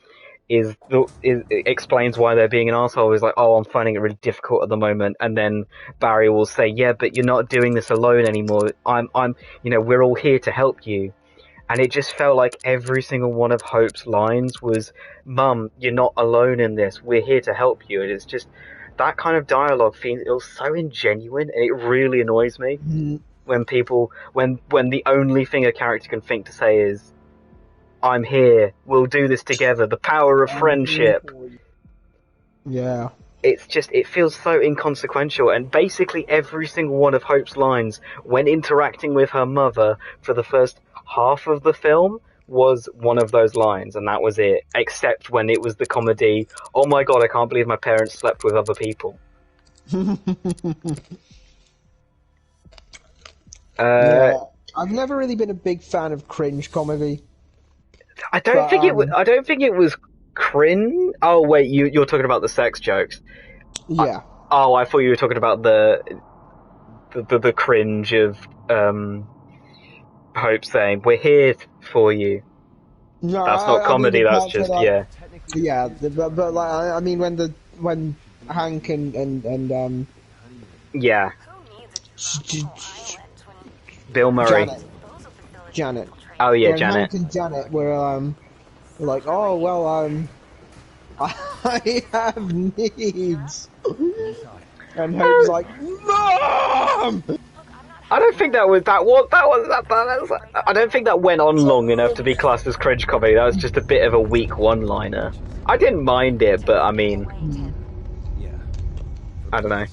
explains why they're being an arsehole. Is like, oh, I'm finding it really difficult at the moment, and then Barry will say, yeah, but you're not doing this alone anymore. We're all here to help you. And it just felt like every single one of Hope's lines was, Mum, you're not alone in this. We're here to help you. And it's just that kind of dialogue feels, it was so ingenuine, and it really annoys me when the only thing a character can think to say is, I'm here, we'll do this together, the power of friendship. Yeah. It feels so inconsequential, and basically every single one of Hope's lines when interacting with her mother for the first half of the film was one of those lines, and that was it, except when it was the comedy, oh my god, I can't believe my parents slept with other people. Yeah. I've never really been a big fan of cringe comedy. I don't think it was cringe. Oh wait, you're talking about the sex jokes. Yeah. I thought you were talking about the cringe of Hope saying, "We're here for you." No, that's not comedy. That's just that. Yeah, but like I mean when Hank and yeah, Bill Murray, Janet. Oh yeah, when Janet. Hank and Janet were like, oh well, I have needs, and Hope's like, Mom! I don't think that was. I don't think that went on long enough to be classed as cringe comedy. That was just a bit of a weak one-liner. I didn't mind it, but I mean, I don't know.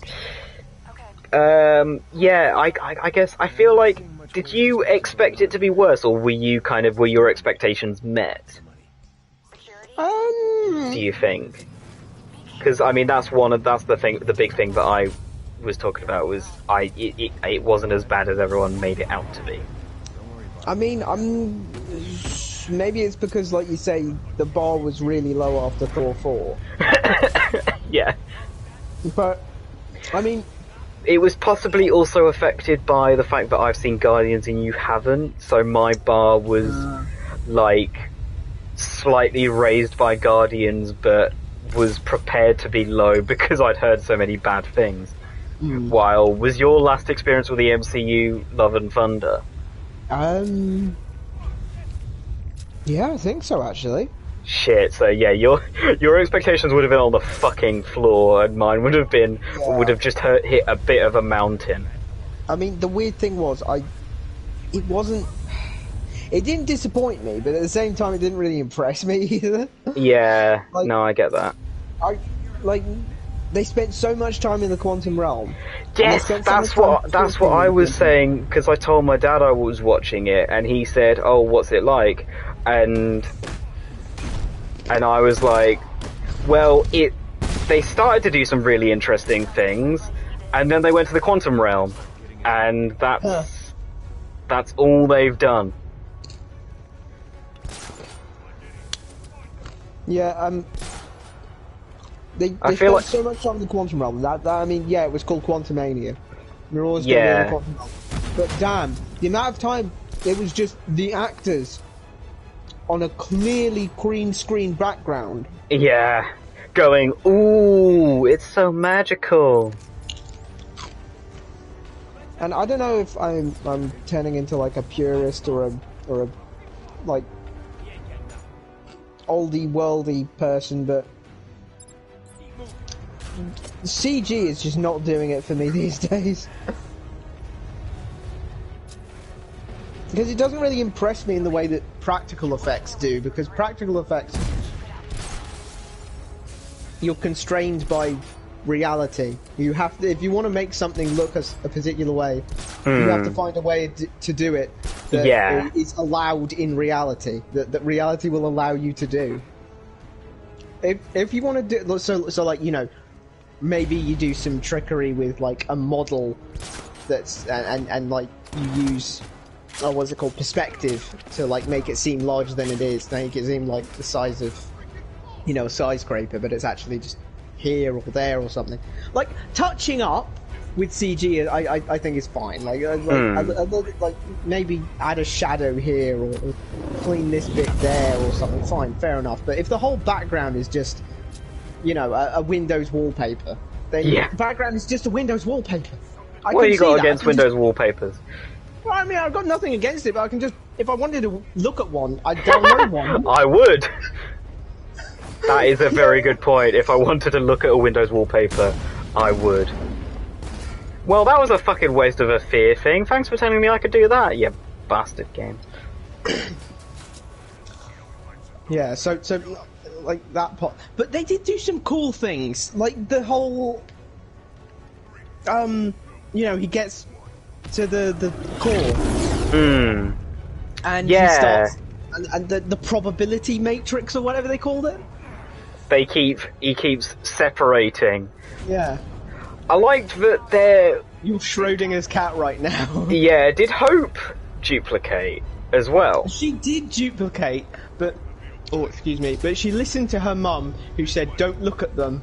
Yeah, I guess I feel like. Did you expect it to be worse, or were your expectations met? Do you think? Because I mean, that's the big thing that I was talking about was it wasn't as bad as everyone made it out to be. I mean, maybe it's because, like you say, the bar was really low after Thor 4. Yeah. But I mean, it was possibly also affected by the fact that I've seen Guardians and you haven't, so my bar was like slightly raised by Guardians, but was prepared to be low because I'd heard so many bad things. While was your last experience with the MCU Love and Thunder? Yeah, I think so actually. Shit, so yeah, your expectations would have been on the fucking floor, and mine would have just hit a bit of a mountain. I mean, the weird thing was, it wasn't. It didn't disappoint me, but at the same time, it didn't really impress me either. Yeah, Like- no, I get that. They spent so much time in the quantum realm. Yes, that's what I was saying, because I told my dad I was watching it, and he said, "Oh, what's it like?" And I was like, "Well, they started to do some really interesting things, and then they went to the quantum realm, and that's all they've done." Yeah, they I feel spent like- so much time in the quantum realm. That I mean, yeah, it was called Quantumania. We're always Yeah. going to be in the quantum realm. But damn, the amount of time it was just the actors on a clearly green screen background. Yeah, going, "Ooh, it's so magical." And I don't know if I'm turning into like a purist or a like oldie worldy person, but CG is just not doing it for me these days. Because it doesn't really impress me in the way that practical effects do, because practical effects, you're constrained by reality. You have to, if you want to make something look a particular way, you have to find a way to do it that Yeah. is allowed in reality, that reality will allow you to do. If you want to do, so like, you know, maybe you do some trickery with like a model that's and like you use what's it called, perspective, to like make it seem larger than it is, make it seem like the size of, you know, a skyscraper, but it's actually just here or there or something. Like touching up with CG, I think is fine. Like maybe add a shadow here or clean this bit there or something. Fine, fair enough. But if the whole background is just, you know, a Windows wallpaper, then Yeah. the background is just a Windows wallpaper. What do you got against Windows wallpapers? Well, I mean, I've got nothing against it, but I can just, if I wanted to look at one, I'd download one. I would. That is a very good point. If I wanted to look at a Windows wallpaper, I would. Well, that was a fucking waste of a fear thing. Thanks for telling me I could do that, you bastard game. Yeah, so like that part, but they did do some cool things, like the whole, you know, he gets to the core, and Yeah. he starts, and the probability matrix or whatever they called it. He keeps separating. Yeah, I liked that they're... you're Schrodinger's cat right now. Yeah, did Hope duplicate as well? She did duplicate, but excuse me, but she listened to her mum, who said, "Don't look at them."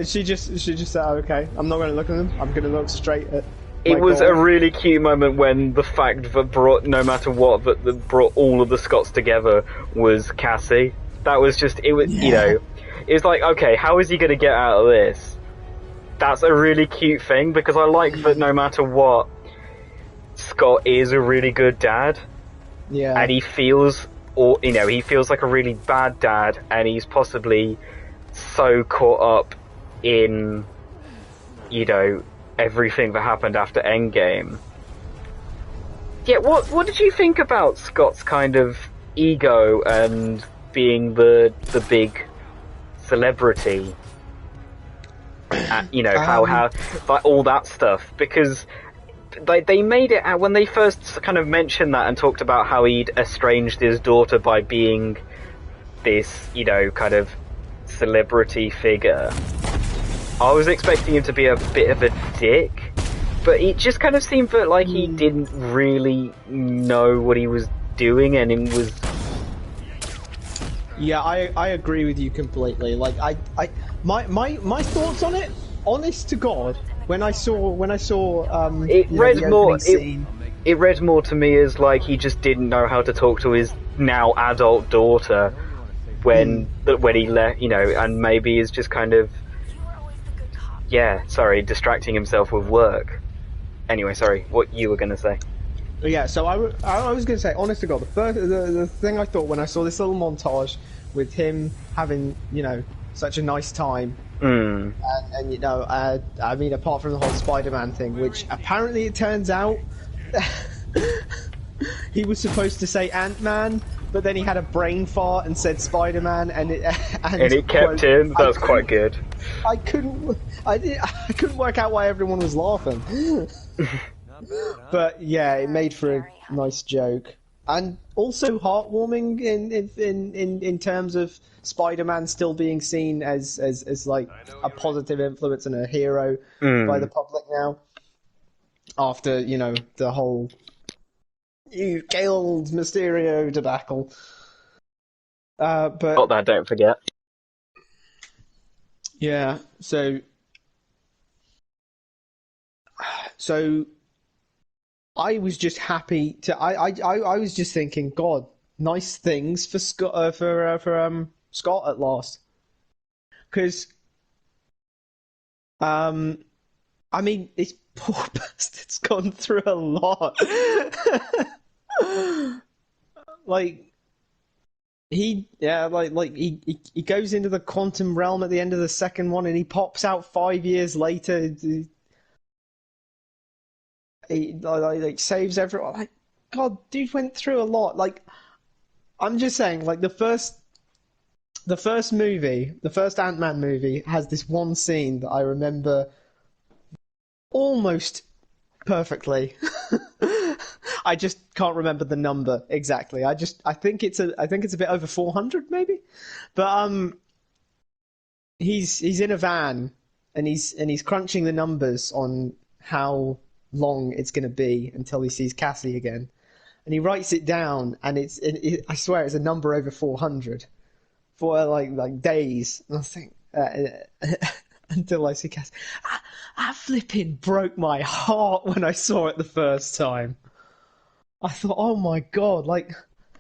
she just said, oh, "Okay, I'm not going to look at them. I'm going to look straight at." It my was goal." a really cute moment when the fact that brought, no matter what, that brought all of the Scots together was Cassie. That was just, it was, you know, it was like, okay, how is he going to get out of this? That's a really cute thing, because I like that no matter what, Scott is a really good dad, Yeah. and he feels, or you know, he feels like a really bad dad, and he's possibly so caught up in, you know, everything that happened after Endgame. Yeah, what did you think about Scott's kind of ego and being the big celebrity? You know, how like all that stuff, because they made it out when they first kind of mentioned that and talked about how he'd estranged his daughter by being this, you know, kind of celebrity figure. I was expecting him to be a bit of a dick, but it just kind of seemed that like he didn't really know what he was doing, and it was... Yeah, I agree with you completely. Like my thoughts on it, honest to God, when I saw It you know, read the more. opening scene, It read more to me as like he just didn't know how to talk to his now adult daughter when he left, you know, and maybe is just kind of distracting himself with work. Anyway, sorry, what you were gonna say? Yeah, so I was going to say, honest to God, the thing I thought when I saw this little montage with him having, you know, such a nice time, and you know, I mean, apart from the whole Spider-Man thing, which apparently it turns out He was supposed to say Ant-Man, but then he had a brain fart and said Spider-Man, and it kept in. That's quite good. I couldn't work out why everyone was laughing. Not bad, huh? But yeah, it made for a nice joke, and also heartwarming in terms of Spider-Man still being seen as like a positive influence and a hero by the public now. After, you know, the whole "you killed Mysterio" debacle. But Not that, don't forget. yeah, so I was just happy to. I was just thinking, God, nice things for Scott Scott at last, because I mean, this poor bastard's gone through a lot. Like he goes into the quantum realm at the end of the second one, and he pops out 5 years later. He like saves everyone. Like, God, dude went through a lot. Like, I'm just saying, like the first movie, the first Ant-Man movie, has this one scene that I remember almost perfectly. I just can't remember the number exactly. I think it's a bit over 400 maybe. But he's in a van and he's crunching the numbers on how long it's going to be until he sees Cassie again. And he writes it down, and I swear it's a number over 400 for like days. And I think until I see Cassie, I flipping broke my heart when I saw it the first time. I thought, oh my God, like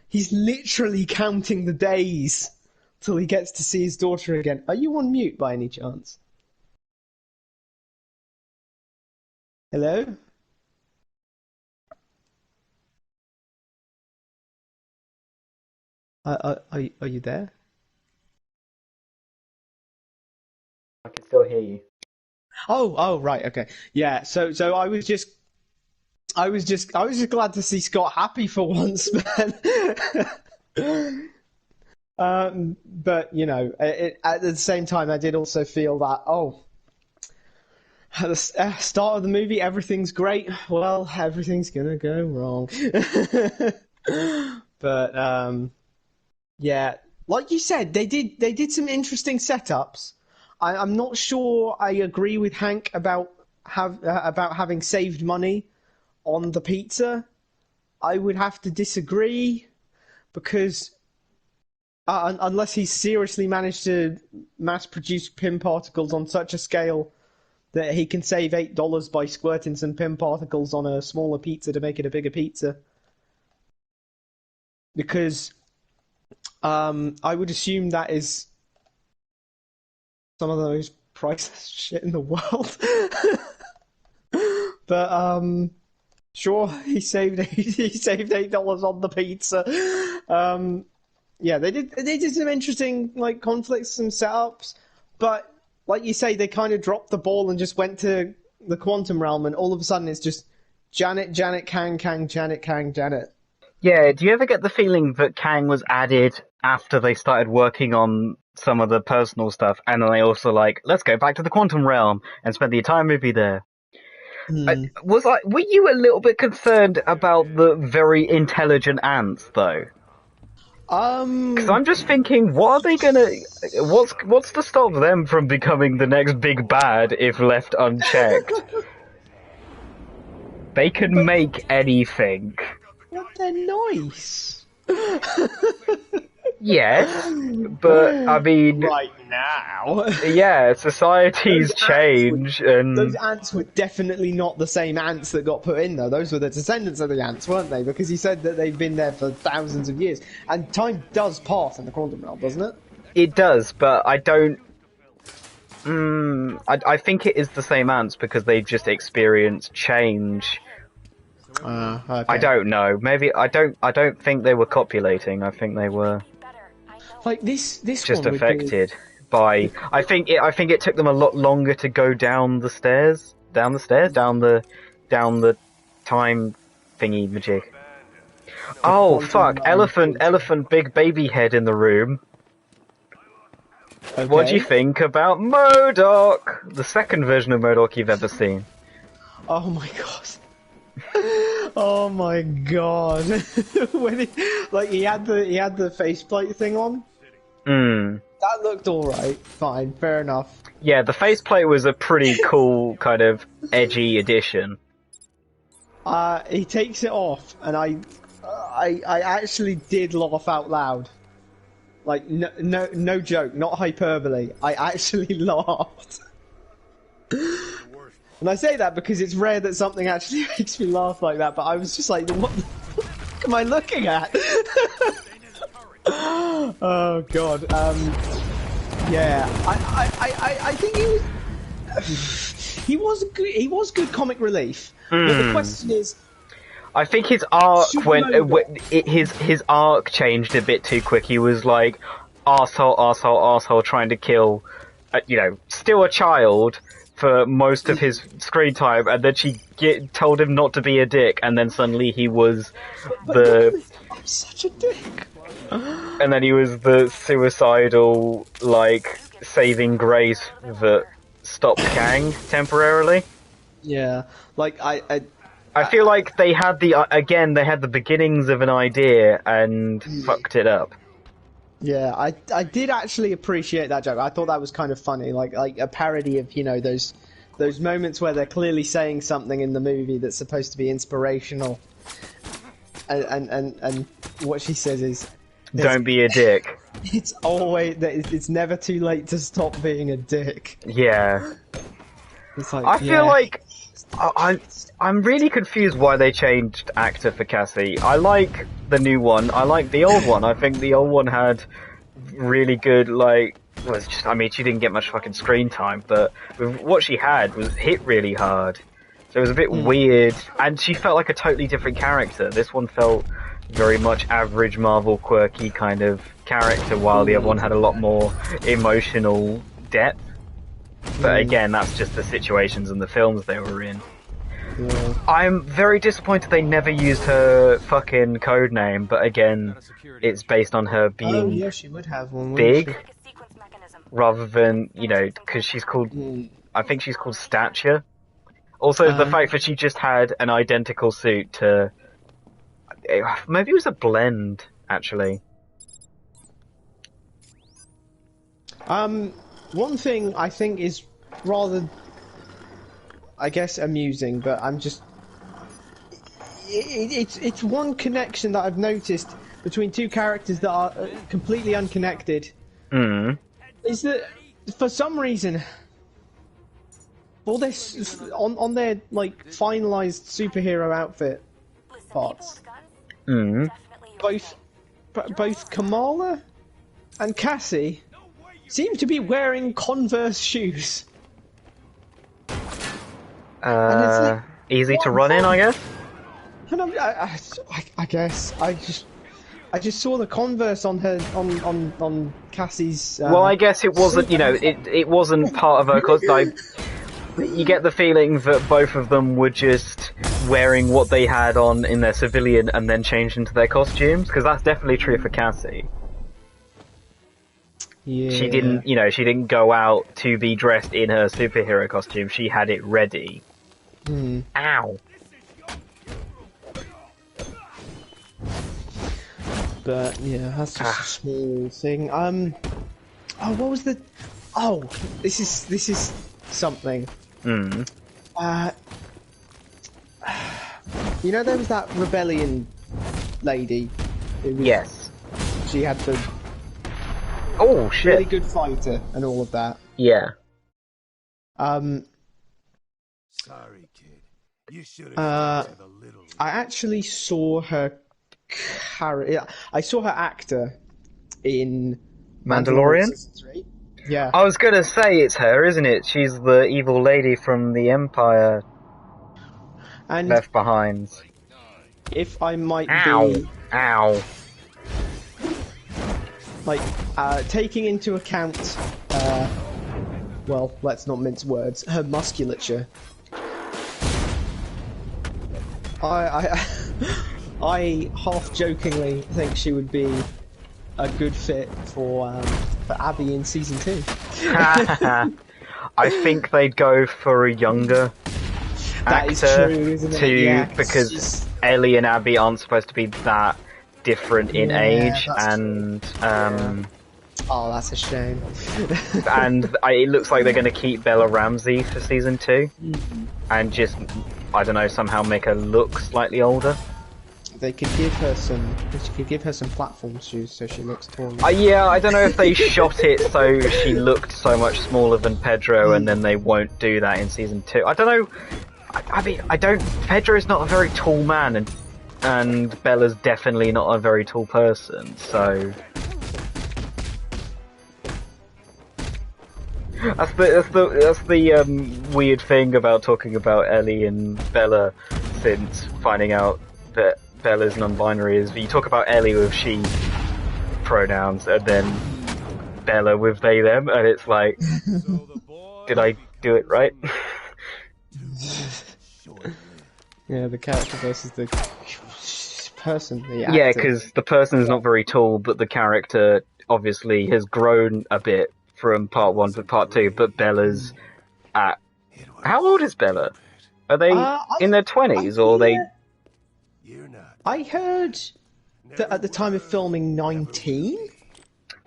he's literally counting the days till he gets to see his daughter again. Are you on mute by any chance? Hello? Are you there? I can still hear you. Oh, right, okay. Yeah, so I was just glad to see Scott happy for once, man. But you know, at the same time, I did also feel that at the start of the movie, everything's great. Well, everything's gonna go wrong. But yeah, like you said, they did some interesting setups. I'm not sure I agree with Hank about having saved money on the pizza. I would have to disagree, because unless he's seriously managed to mass produce Pym particles on such a scale that he can save $8 by squirting some Pym particles on a smaller pizza to make it a bigger pizza. Because I would assume that is some of the most priceless shit in the world. But sure, he saved $8 on the pizza. Yeah, they did some interesting like conflicts, some setups, but like you say, they kind of dropped the ball and just went to the quantum realm, and all of a sudden it's just Janet, Kang, Janet, Kang, Janet. Yeah, do you ever get the feeling that Kang was added after they started working on some of the personal stuff, and then they also like, let's go back to the quantum realm and spend the entire movie there? Were you a little bit concerned about the very intelligent ants, though? Because I'm just thinking, what are they gonna? What's to stop them from becoming the next big bad if left unchecked? They can make anything. But they're nice. Yes, but I mean, right now. Yeah, societies change, and those ants were definitely not the same ants that got put in, though. Those were the descendants of the ants, weren't they? Because he said that they've been there for thousands of years, and time does pass in the quantum realm, doesn't it? It does, but I don't. I think it is the same ants because they've just experienced change. Okay. I don't know. Maybe I don't think they were copulating. I think they were like this just one affected by. I think it took them a lot longer to go down the stairs, down the time thingy majig. Oh fuck! Elephant, big baby head in the room. Okay. What do you think about MODOK? The second version of MODOK you've ever seen. Oh my god. Oh my god. When he had the faceplate thing on. That looked alright. Fine, fair enough. Yeah, the faceplate was a pretty cool kind of edgy addition. He takes it off, and I actually did laugh out loud. Like no joke, not hyperbole. I actually laughed. And I say that because it's rare that something actually makes me laugh like that. But I was just like, what the fuck am I looking at? Oh god. Yeah. I think he was good comic relief. But the question is, I think his arc his arc changed a bit too quick. He was like arsehole trying to kill, still a child for most of his screen time, and then she told him not to be a dick, and then suddenly he was I'm such a dick. and then he was the suicidal, like, saving grace that stopped Kang temporarily. Yeah, like I feel like they had the beginnings of an idea and fucked it up. Yeah, I did actually appreciate that joke. I thought that was kind of funny, like a parody of those moments where they're clearly saying something in the movie that's supposed to be inspirational, and what she says is, "Don't be a dick." It's never too late to stop being a dick. Yeah, it's like, I feel like I'm really confused why they changed actor for Cassie. I like the new one. I like the old one. I think the old one had really good, she didn't get much fucking screen time, but what she had was hit really hard. So it was a bit weird, and she felt like a totally different character. This one felt very much average Marvel quirky kind of character, while the other one had a lot more emotional depth. But again, that's just the situations and the films they were in. Yeah. I'm very disappointed they never used her fucking code name, but again, it's based on her being she would have one, big, rather than, because she's called, I think she's called Stature. Also, the fact that she just had an identical suit to, maybe it was a blend, actually. One thing I think is rather, I guess, amusing, but I'm just... It's one connection that I've noticed between two characters that are completely unconnected. Is that, for some reason, all this, on their, finalized superhero outfit parts, both Kamala and Cassie seem to be wearing Converse shoes. Easy to run in, I guess. And I guess I just saw the Converse on her on Cassie's. Well, I guess it wasn't. It wasn't part of her. Cause you get the feeling that both of them were just wearing what they had on in their civilian and then changed into their costumes. Because that's definitely true for Cassie. Yeah. She didn't go out to be dressed in her superhero costume. She had it ready. Ow. But yeah, that's just a small thing. What was the? Oh, this is something. There was that rebellion lady. Yes. She had the. Oh shit! Really good fighter and all of that. Yeah. Sorry, kid. You should have a little. I actually saw her I saw her actor in Mandalorian? Season 3. Yeah. I was gonna say it's her, isn't it? She's the evil lady from the Empire And Left Behind. if I might Ow. Ow. taking into account, well, let's not mince words, her musculature. I I half jokingly think she would be a good fit for Abby in season 2. I think they'd go for a younger That is actor true, isn't it? too, Yeah, because she's- Ellie and Abby aren't supposed to be that different in Yeah, age, that's and Oh, that's a shame. it looks like they're going to keep Bella Ramsey for season 2, and just, I don't know, somehow make her look slightly older. They could give her some platform shoes so she looks taller. Yeah, I don't know if they shot it so she looked so much smaller than Pedro, and then they won't do that in season 2. I don't know. I mean, Pedro's not a very tall man, and Bella's definitely not a very tall person, so. That's the weird thing about talking about Ellie and Bella since finding out that Bella's non-binary is you talk about Ellie with she pronouns and then Bella with they them, and it's like, did I do it right? Yeah, the character versus the person. The Yeah, actor. because the person's not very tall, but the character obviously has grown a bit from part 1 to part 2, but Bella's at... How old is Bella? Are they in their 20s, or are they... You're not. I heard that at the time of filming 19?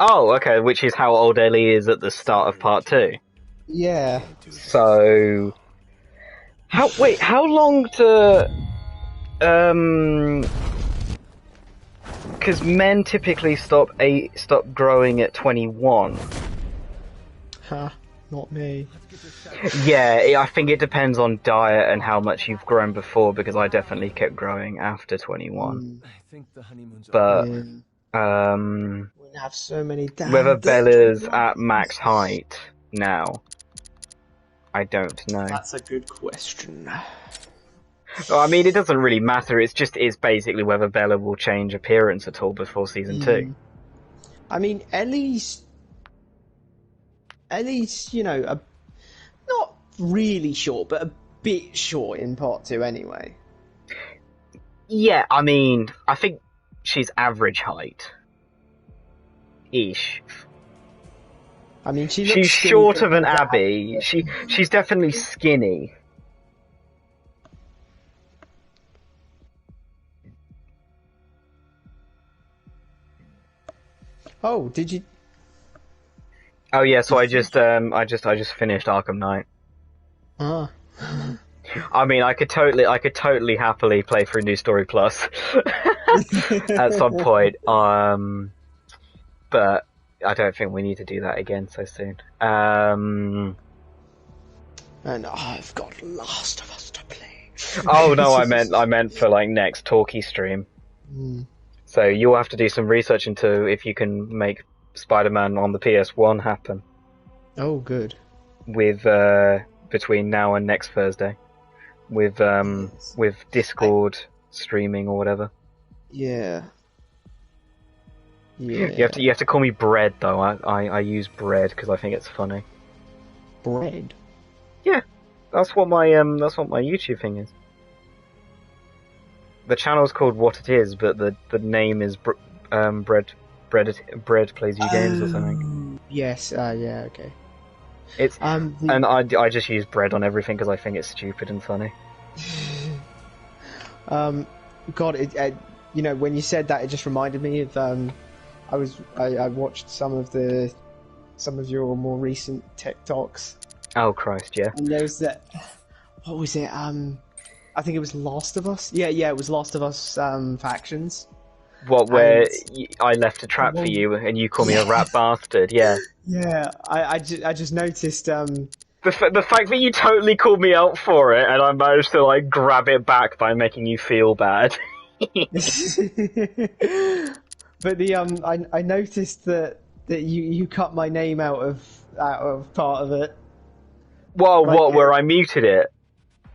Oh, okay, which is how old Ellie is at the start of part 2. Yeah. So... how long to... Because men typically stop growing at 21. Huh, not me. Yeah, I think it depends on diet and how much you've grown before, because I definitely kept growing after 21. I think the honeymoon's But, Yeah. We have so many damn whether days. Bella's at max height now, I don't know. That's a good question. Well, I mean, it doesn't really matter, it's basically whether Bella will change appearance at all before season 2. I mean, Ellie's, you know, not really short, but a bit short in part 2 anyway. Yeah, I mean, I think she's average height. Ish. I mean, she looks She's skinny shorter compared than to Abby. She's definitely skinny. Oh, did you? Oh yeah, so I just finished Arkham Knight. Ah. I mean, I could totally happily play through New Story Plus at some point. But I don't think we need to do that again so soon. And I've got Last of Us to play. Oh no, I meant for like next talkie stream. So you'll have to do some research into if you can make Spider-Man on the PS1 happen Oh, good. with between now and next Thursday, with Discord streaming or whatever. Yeah. Yeah. You have to call me Bread though. I use Bread because I think it's funny. Bread. Yeah, that's what my YouTube thing is. The channel's called What It Is, but the name is Bread Plays You Games or something. Yes. Yeah. Okay. It's The- and I just use Bread on everything because I think it's stupid and funny. God, you know, when you said that, it just reminded me of I watched some of your more recent TikToks, Oh Christ, yeah. and there was that. What was it? I think it was Last of Us. Yeah, it was Last of Us factions. What where And- I left a trap for you and you call me a rat bastard? Yeah. Yeah, I just noticed. The fact that you totally called me out for it and I managed to like grab it back by making you feel bad. But I noticed that you cut my name out of part of it. Well, Like, what? Where I muted it?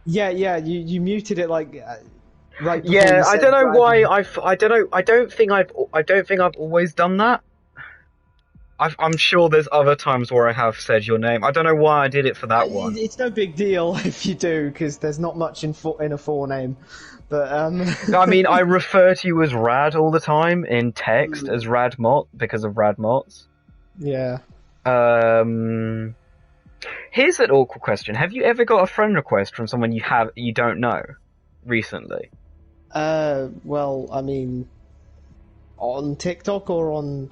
Yeah, you muted it like right. before Yeah, you I said don't know Brad. why I don't think I've always done that. I'm sure there's other times where I have said your name. I don't know why I did it for that one. It's no big deal if you do, because there's not much in a forename. But I mean, I refer to you as Rad all the time in text as Radmot because of Radmots. yeah. Here's an awkward question: have you ever got a friend request from someone you don't know recently? Well, I mean, on TikTok or on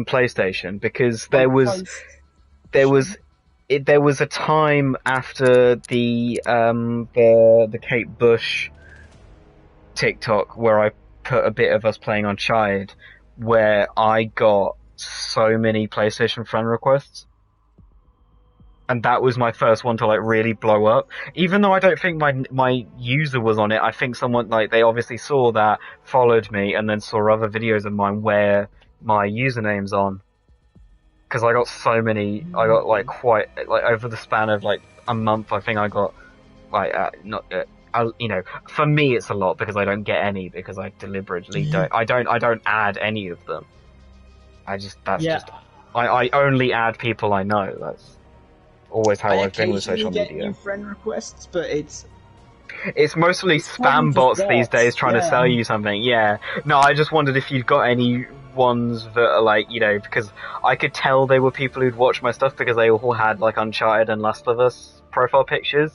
PlayStation, because there was a time after the Kate Bush TikTok where I put a bit of us playing Uncharted, where I got so many PlayStation friend requests. And that was my first one to like really blow up. Even though I don't think my user was on it, I think someone like they obviously saw that, followed me, and then saw other videos of mine where my username's on. Because I got so many, I got like quite like over the span of like a month. I think I got like you know, for me it's a lot because I don't get any because I deliberately don't. I don't add any of them. I only add people I know. That's always how I've been with social get media. New friend requests, but it's mostly spam bots these days trying to sell you something. Yeah. No, I just wondered if you'd got any ones that are like, you know, because I could tell they were people who'd watched my stuff because they all had like Uncharted and Last of Us profile pictures,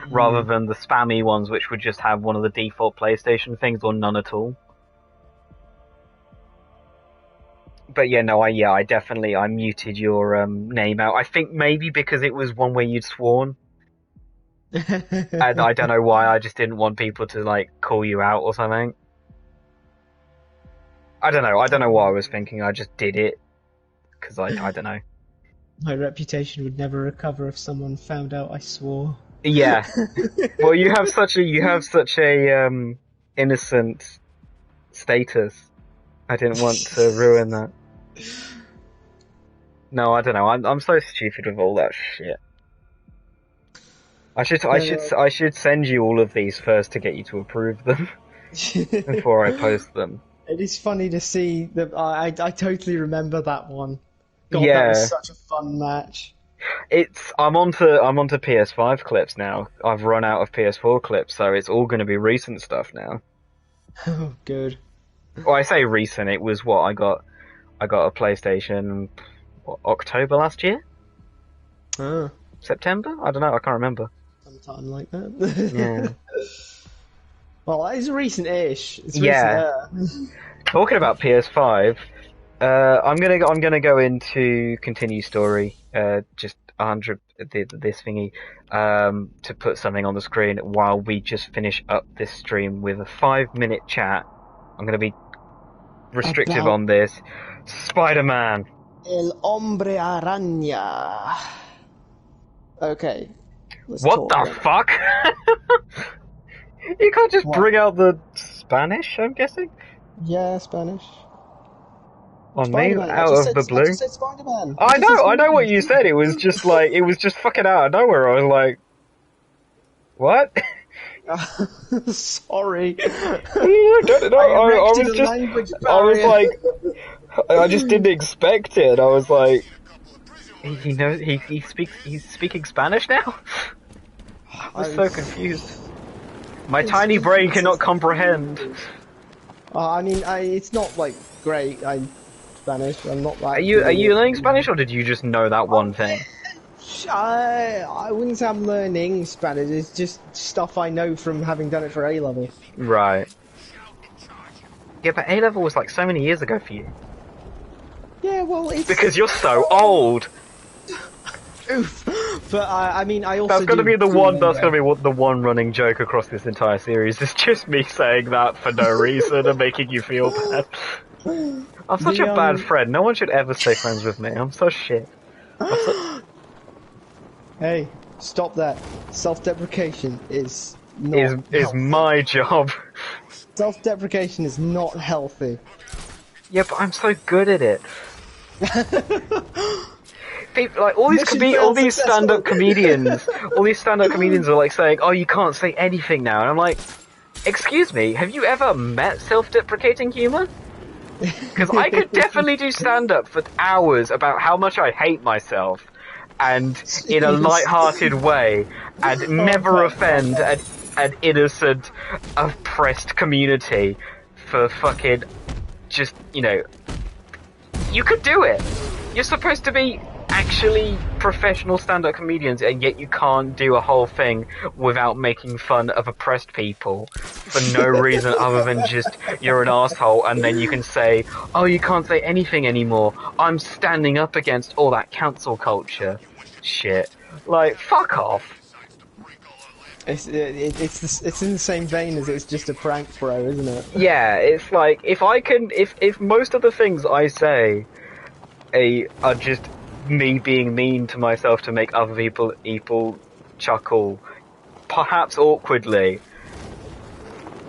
rather than the spammy ones which would just have one of the default PlayStation things or none at all. But yeah, no, I definitely muted your name out. I think maybe because it was one where you'd sworn. And I don't know why, I just didn't want people to like call you out or something. I don't know what I was thinking, I just did it. Because I don't know. My reputation would never recover if someone found out I swore. Yeah. Well, you have such a innocent status. I didn't want to ruin that. No, I don't know. I'm so stupid with all that shit. I should send you all of these first to get you to approve them before I post them. It is funny to see that. I totally remember that one. God, Yeah. that was such a fun match. I'm onto PS5 clips now. I've run out of PS4 clips, so it's all going to be recent stuff now. Oh, good. Well, I say recent. It was what I got a PlayStation October last year? Oh, September? I don't know, I can't remember. sometime like that. Yeah. Well, it's recent-ish. It's Yeah. recent, Talking about PS5, I'm gonna go into continue story, just 100 this thingy, to put something on the screen while we just finish up this stream with a 5-minute chat. I'm gonna be restrictive About- on this. Spider-Man. El Hombre Araña. Okay. Let's What talk the about- fuck? You can't just What? bring out the Spanish, I'm guessing? Yeah, Spanish. On me, Spider-Man. out of the I blue. just said Spider-Man. I know what you said. It was just like, it was just fucking out of nowhere. I was like, what? Sorry. I don't know. I was erected a just, language I was barrier. like, I just didn't expect it. I was like, he knows, he's speaking Spanish now? I was so confused. My tiny brain cannot comprehend. I mean, it's not like great. I'm Spanish. I'm not that. Are you learning Spanish, or did you just know that one thing? I wouldn't say I'm learning Spanish. It's just stuff I know from having done it for A level. Right. Yeah, but A level was like so many years ago for you. Yeah, well, it's Because you're so old. oof. But I mean, I also That's gonna do be the one. remember. That's gonna be the one running joke across this entire series. It's just me saying that for no reason and making you feel bad. I'm such a bad friend. No one should ever stay friends with me. I'm so shit. Hey, stop that. Self-deprecation is not Is healthy. my job. Self-deprecation is not healthy. Yeah, but I'm so good at it. People, like all these Mission all failed these successful. stand-up comedians, all these stand-up comedians are like saying, "Oh, you can't say anything now," and I'm like, "Excuse me, have you ever met self-deprecating humor?" Because I could definitely do stand-up for hours about how much I hate myself, and in a light-hearted way, and never offend an innocent, oppressed community for fucking just, you know, you could do it. You're supposed to be actually professional stand-up comedians, and yet you can't do a whole thing without making fun of oppressed people for no reason other than just you're an asshole, and then you can say, oh, you can't say anything anymore. I'm standing up against all that cancel culture shit. Like, fuck off. It's in the same vein as it's just a prank, bro, isn't it? Yeah, it's like, if most of the things I say are just me being mean to myself to make other people chuckle, perhaps awkwardly,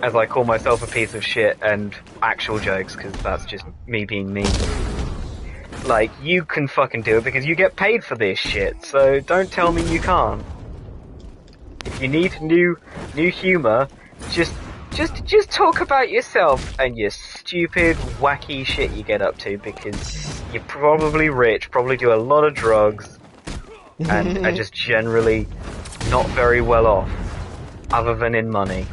as I call myself a piece of shit, and actual jokes, because that's just me being mean. Like, you can fucking do it because you get paid for this shit, so don't tell me you can't. If you need new humor, just talk about yourself and your stupid, wacky shit you get up to, because you're probably rich, probably do a lot of drugs, and are just generally not very well off, other than in money.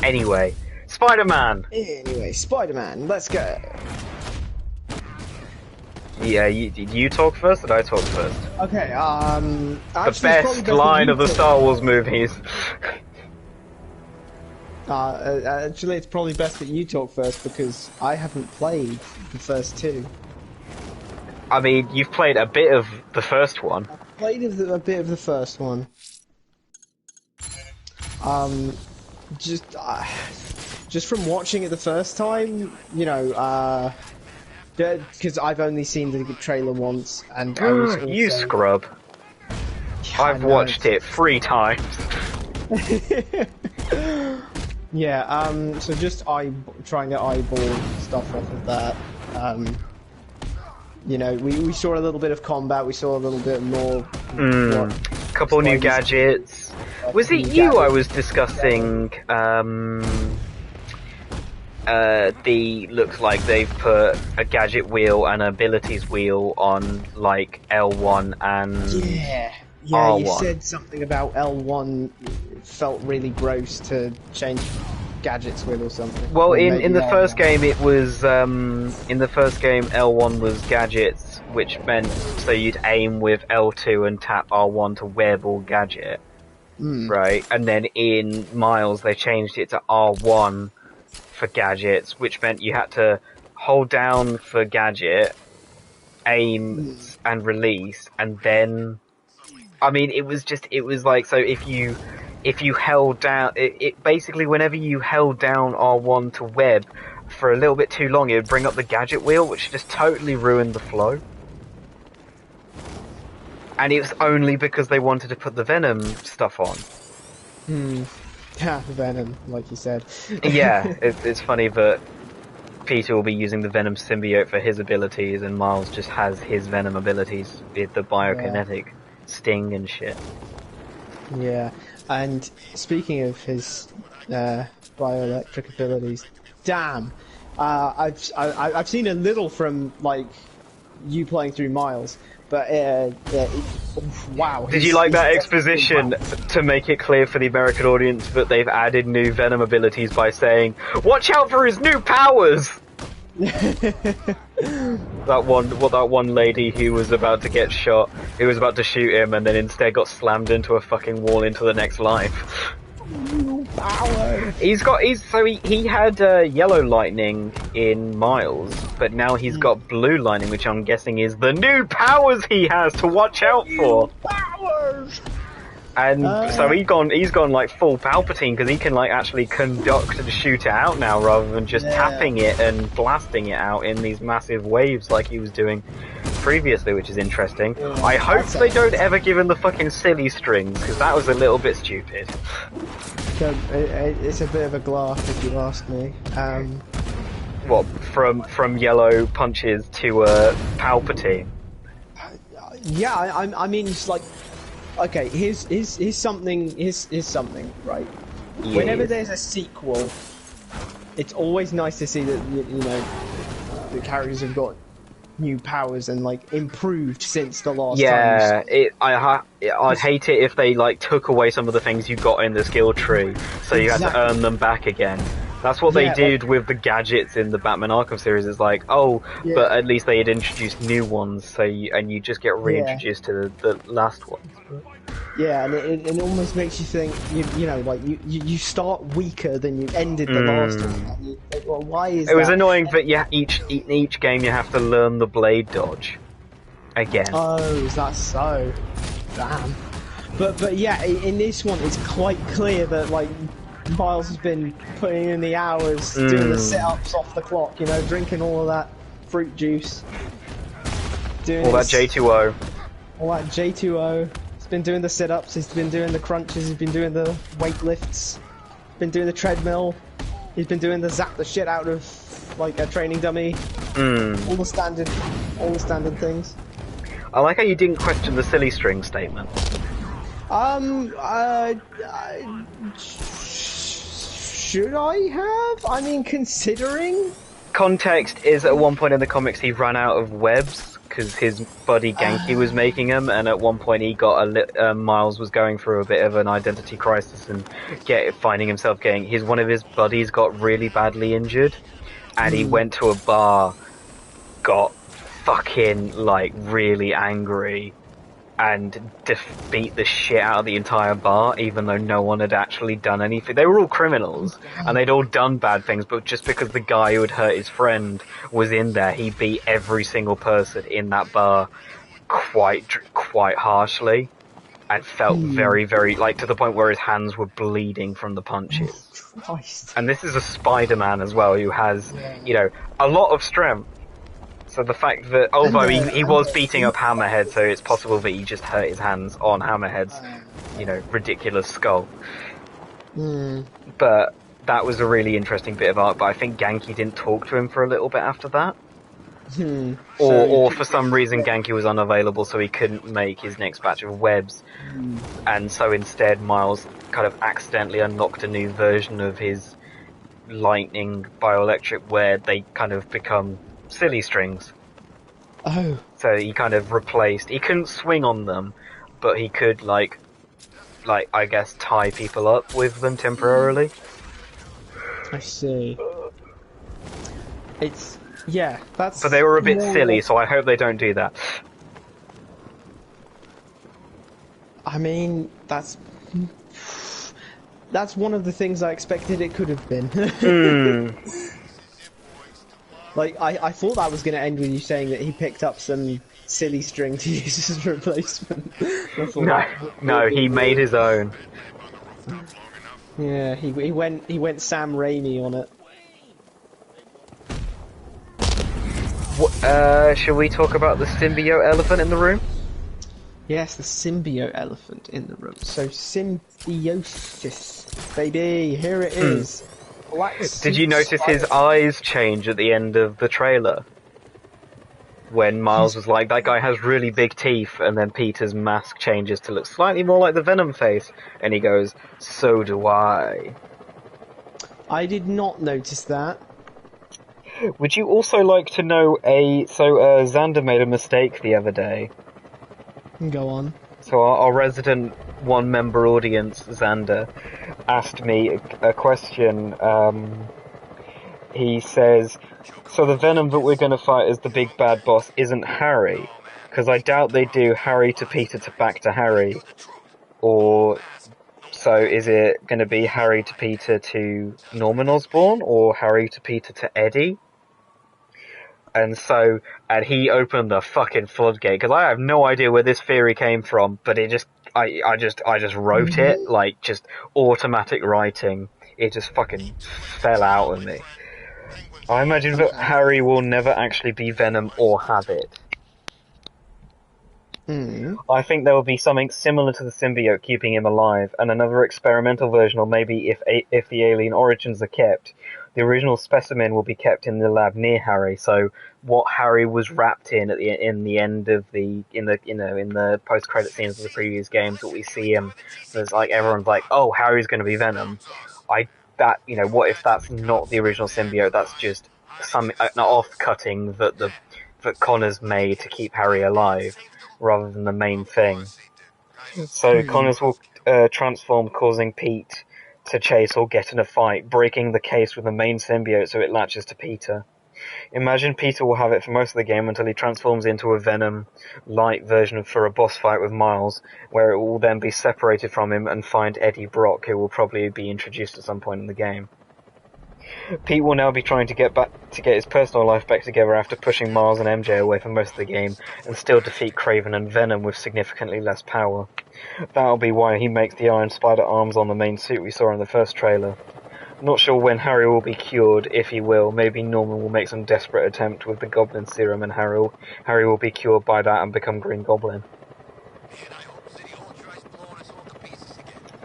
Anyway, Spider-Man! Anyway, Spider-Man, let's go. Yeah, you talk first, or did I talk first? Okay, The best line of the Star Wars movies. Actually, it's probably best that you talk first, because I haven't played the first two. I mean, you've played a bit of the first one. Played a bit of the first one. Just from watching it the first time, you know, because I've only seen the trailer once, and I was also... You scrub. Yeah, I've watched it 3 times. Yeah, so just trying to eyeball stuff off of that. You know, we saw a little bit of combat, we saw a little bit more... Couple new gadgets. Was it you I was discussing, looks like they've put a gadget wheel and abilities wheel on, like, L1 and Yeah, R1. You said something about L1 felt really gross to change gadgets with or something. Well, Or in maybe the R1. first game it was, in the first game L1 was gadgets, which meant so you'd aim with L2 and tap R1 to web or gadget. Right? And then in Miles they changed it to R1 for gadgets, which meant you had to hold down for gadget, aim and release, and then... I mean, it was like, so if you held down, it basically, whenever you held down R1 to web for a little bit too long, it would bring up the gadget wheel, which just totally ruined the flow. And it was only because they wanted to put the Venom stuff on. Yeah, Venom, like you said. Yeah, it's funny that Peter will be using the Venom symbiote for his abilities, and Miles just has his Venom abilities, the biokinetic sting and shit. Yeah, and speaking of his bioelectric abilities, damn, I've seen a little from like you playing through Miles, but wow. Did you like that exposition to make it clear for the American audience that they've added new Venom abilities by saying, "Watch out for his new powers"? That one lady who was about to get shot, who was about to shoot him, and then instead got slammed into a fucking wall into the next life. Power. He had yellow lightning in Miles, but now he's got blue lightning, which I'm guessing is the new powers he has to watch out for. Powers. And so he's gone like full Palpatine, because he can like actually conduct and shoot it out now, rather than just tapping it and blasting it out in these massive waves like he was doing previously, which is interesting. I hope they don't ever give him the fucking silly strings, because that was a little bit stupid. It's a bit of a glass, if you ask me. What, from yellow punches to Palpatine? Yeah, I mean, it's like, okay, here's something, right? Yes. Whenever there's a sequel, it's always nice to see that you know the characters have got new powers and like improved since the last time. I'd hate it if they like took away some of the things you got in the skill tree, so you had to Exactly. earn them back again. That's what they Yeah, did with the gadgets in the Batman Arkham series. It's like, oh, Yeah. but at least they had introduced new ones, so you just get reintroduced to the last ones. Yeah, and it almost makes you think, you know, like you start weaker than you ended the last one. And you think, well, why is It was that? annoying that in each game you have to learn the blade dodge again. Oh, is that so? Damn. But yeah, in this one, it's quite clear that like Miles has been putting in the hours, doing the sit-ups off the clock, you know, drinking all of that fruit juice, doing All that J2O. all that J2O. He's been doing the sit-ups, he's been doing the crunches, he's been doing the weight lifts, been doing the treadmill, he's been doing the zap the shit out of like a training dummy. All the standard things. I like how you didn't question the silly string statement. Should I have? I mean, considering. Context is at one point in the comics he ran out of webs because his buddy Genki was making them, and at one point he got Miles was going through a bit of an identity crisis and finding himself one of his buddies got really badly injured, and he went to a bar, got fucking like really angry, and beat the shit out of the entire bar, even though no one had actually done anything. They were all criminals, and they'd all done bad things, but just because the guy who had hurt his friend was in there, he beat every single person in that bar quite harshly, and felt very, very, like, to the point where his hands were bleeding from the punches. Christ. And this is a Spider-Man as well, who has, you know, a lot of strength. So the fact that, although he was beating up Hammerhead, so it's possible that he just hurt his hands on Hammerhead's, you know, ridiculous skull. But that was a really interesting bit of art, but I think Genki didn't talk to him for a little bit after that. Or for some reason Genki was unavailable, so he couldn't make his next batch of webs. And so instead Miles kind of accidentally unlocked a new version of his lightning bioelectric where they kind of become silly strings. Oh. So he kind of replaced. He couldn't swing on them, but he could like I guess tie people up with them temporarily. I see. It's that's. But they were a bit silly, so I hope they don't do that. I mean, that's one of the things I expected it could have been. Like, I thought that was going to end with you saying that he picked up some silly string to use as a replacement. No, he made his own. Yeah, he went Sam Raimi on it. Should we talk about the symbiote elephant in the room? Yes, the symbiote elephant in the room. So symbiosis, baby, here it is. Did you notice his eyes change at the end of the trailer? When Miles was like, that guy has really big teeth, and then Peter's mask changes to look slightly more like the Venom face, and he goes, so do I. I did not notice that. Would you also like to know Xander made a mistake the other day. Go on. So our resident one-member audience, Xander, asked me a question. He says, so the Venom that we're going to fight as the big bad boss isn't Harry? Because I doubt they do Harry to Peter to back to Harry. Or, so is it going to be Harry to Peter to Norman Osborn? Or Harry to Peter to Eddie? And he opened the fucking floodgate, because I have no idea where this theory came from, but it just, I just wrote it, like, just automatic writing. It just fucking fell out of me. I imagine that Harry will never actually be Venom or have it. I think there will be something similar to the symbiote keeping him alive, and another experimental version, or maybe if the alien origins are kept, the original specimen will be kept in the lab near Harry. So what Harry was wrapped in at the end of in the post-credit scenes of the previous games, what we see him, there's like everyone's like, oh, Harry's going to be Venom. I that, what if that's not the original symbiote? That's just some an off-cutting that Connors made to keep Harry alive, rather than the main thing. So Connors will transform, causing Pete to chase or get in a fight, breaking the case with the main symbiote so it latches to Peter. Imagine Peter will have it for most of the game until he transforms into a Venom-like version for a boss fight with Miles, where it will then be separated from him and find Eddie Brock, who will probably be introduced at some point in the game. Pete will now be trying to get his personal life back together after pushing Miles and MJ away for most of the game, and still defeat Kraven and Venom with significantly less power. That'll be why he makes the Iron Spider arms on the main suit we saw in the first trailer. Not sure when Harry will be cured, if he will. Maybe Norman will make some desperate attempt with the Goblin Serum and Harry will be cured by that and become Green Goblin.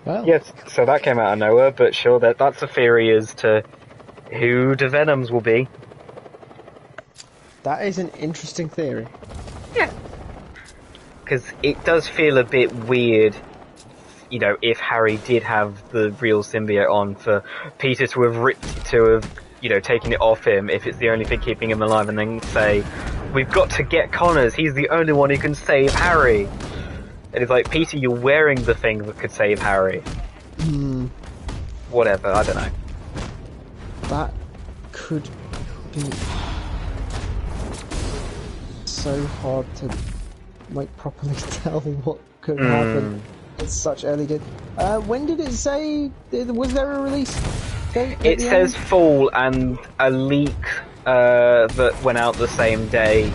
Well, Yes, so that came out of nowhere, but sure, that's a theory as to who the Venoms will be. that is an interesting theory. Yeah. Because it does feel a bit weird, if Harry did have the real symbiote on, for Peter to have taken it off him, if it's the only thing keeping him alive, and then say, we've got to get Connors, he's the only one who can save Harry. And it's like, Peter, you're wearing the thing that could save Harry. Whatever, I don't know. That could be so hard to properly tell what could happen at such early date. When did it say? Was there a release date? It says fall, and a leak that went out the same day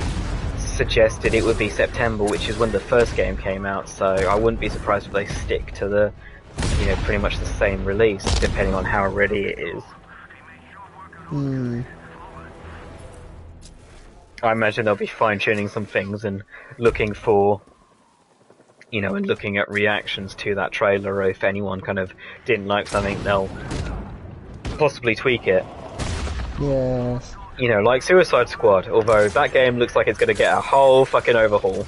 suggested it would be September, which is when the first game came out, so I wouldn't be surprised if they stick to the, pretty much the same release, depending on how ready it is. I imagine they'll be fine-tuning some things and looking for, and looking at reactions to that trailer, or if anyone kind of didn't like something, they'll possibly tweak it. Yes. Like Suicide Squad, although that game looks like it's going to get a whole fucking overhaul.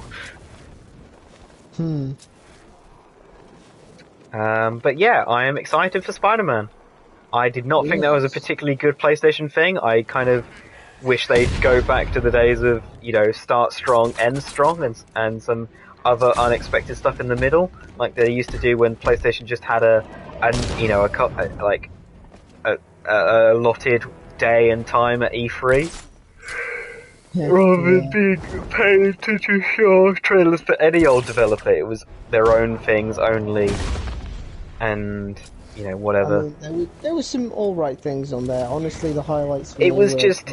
But yeah, I am excited for Spider-Man. I did not think that was a particularly good PlayStation thing. I kind of wish they'd go back to the days of, start strong, end strong, and some other unexpected stuff in the middle, like they used to do when PlayStation just had a allotted day and time at E3. Rather than being paid to just show trailers for any old developer, it was their own things only, and whatever. I mean, there was some alright things on there. Honestly, the highlights. It was just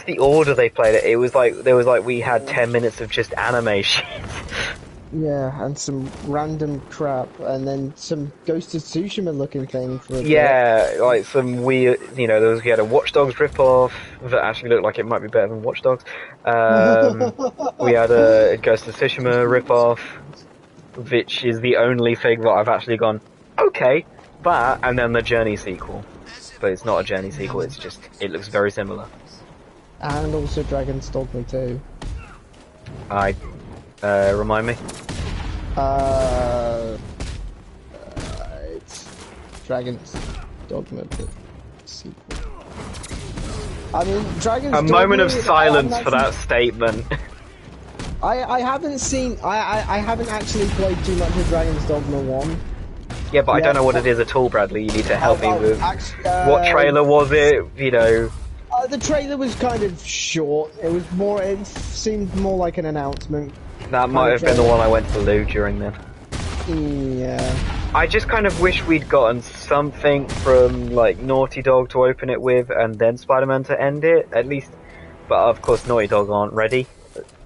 the order they played it. It was like we had 10 minutes of just anime shit. Yeah, and some random crap, and then some Ghost of Tsushima looking thing for a bit. Like some weird, we had a Watch Dogs ripoff that actually looked like it might be better than Watch Dogs. We had a Ghost of Tsushima ripoff, which is the only thing that I've actually gone, okay, and then the Journey sequel. But it's not a Journey sequel, it's just, it looks very similar. And also Dragon's Dogma 2. Remind me? It's Dragon's Dogma sequel. I mean, Dragon's Dogma... A moment of silence for that statement. I haven't seen... I haven't actually played too much of Dragon's Dogma 1. Yeah, but I don't know what it is at all, Bradley. You need to help me with... what trailer was it? The trailer was kind of short. It seemed more like an announcement. That might have been the one I went to the loo during then. Yeah. I just kind of wish we'd gotten something from, Naughty Dog to open it with, and then Spider-Man to end it, at least. But of course, Naughty Dog aren't ready,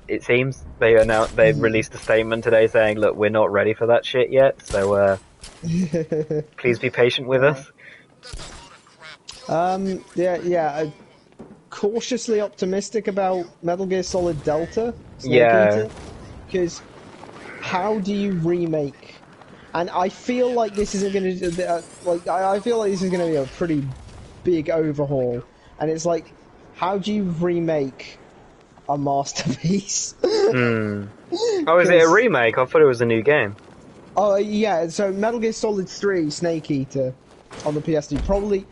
it seems. They released a statement today saying, look, we're not ready for that shit yet, so, please be patient with us. Yeah, cautiously optimistic about Metal Gear Solid Delta. Yeah. Because how do you remake? And I feel like this isn't going to I feel like this is going to be a pretty big overhaul. And it's like, how do you remake a masterpiece? Oh, is it a remake? I thought it was a new game. Oh yeah, so Metal Gear Solid 3 Snake Eater on the PS2.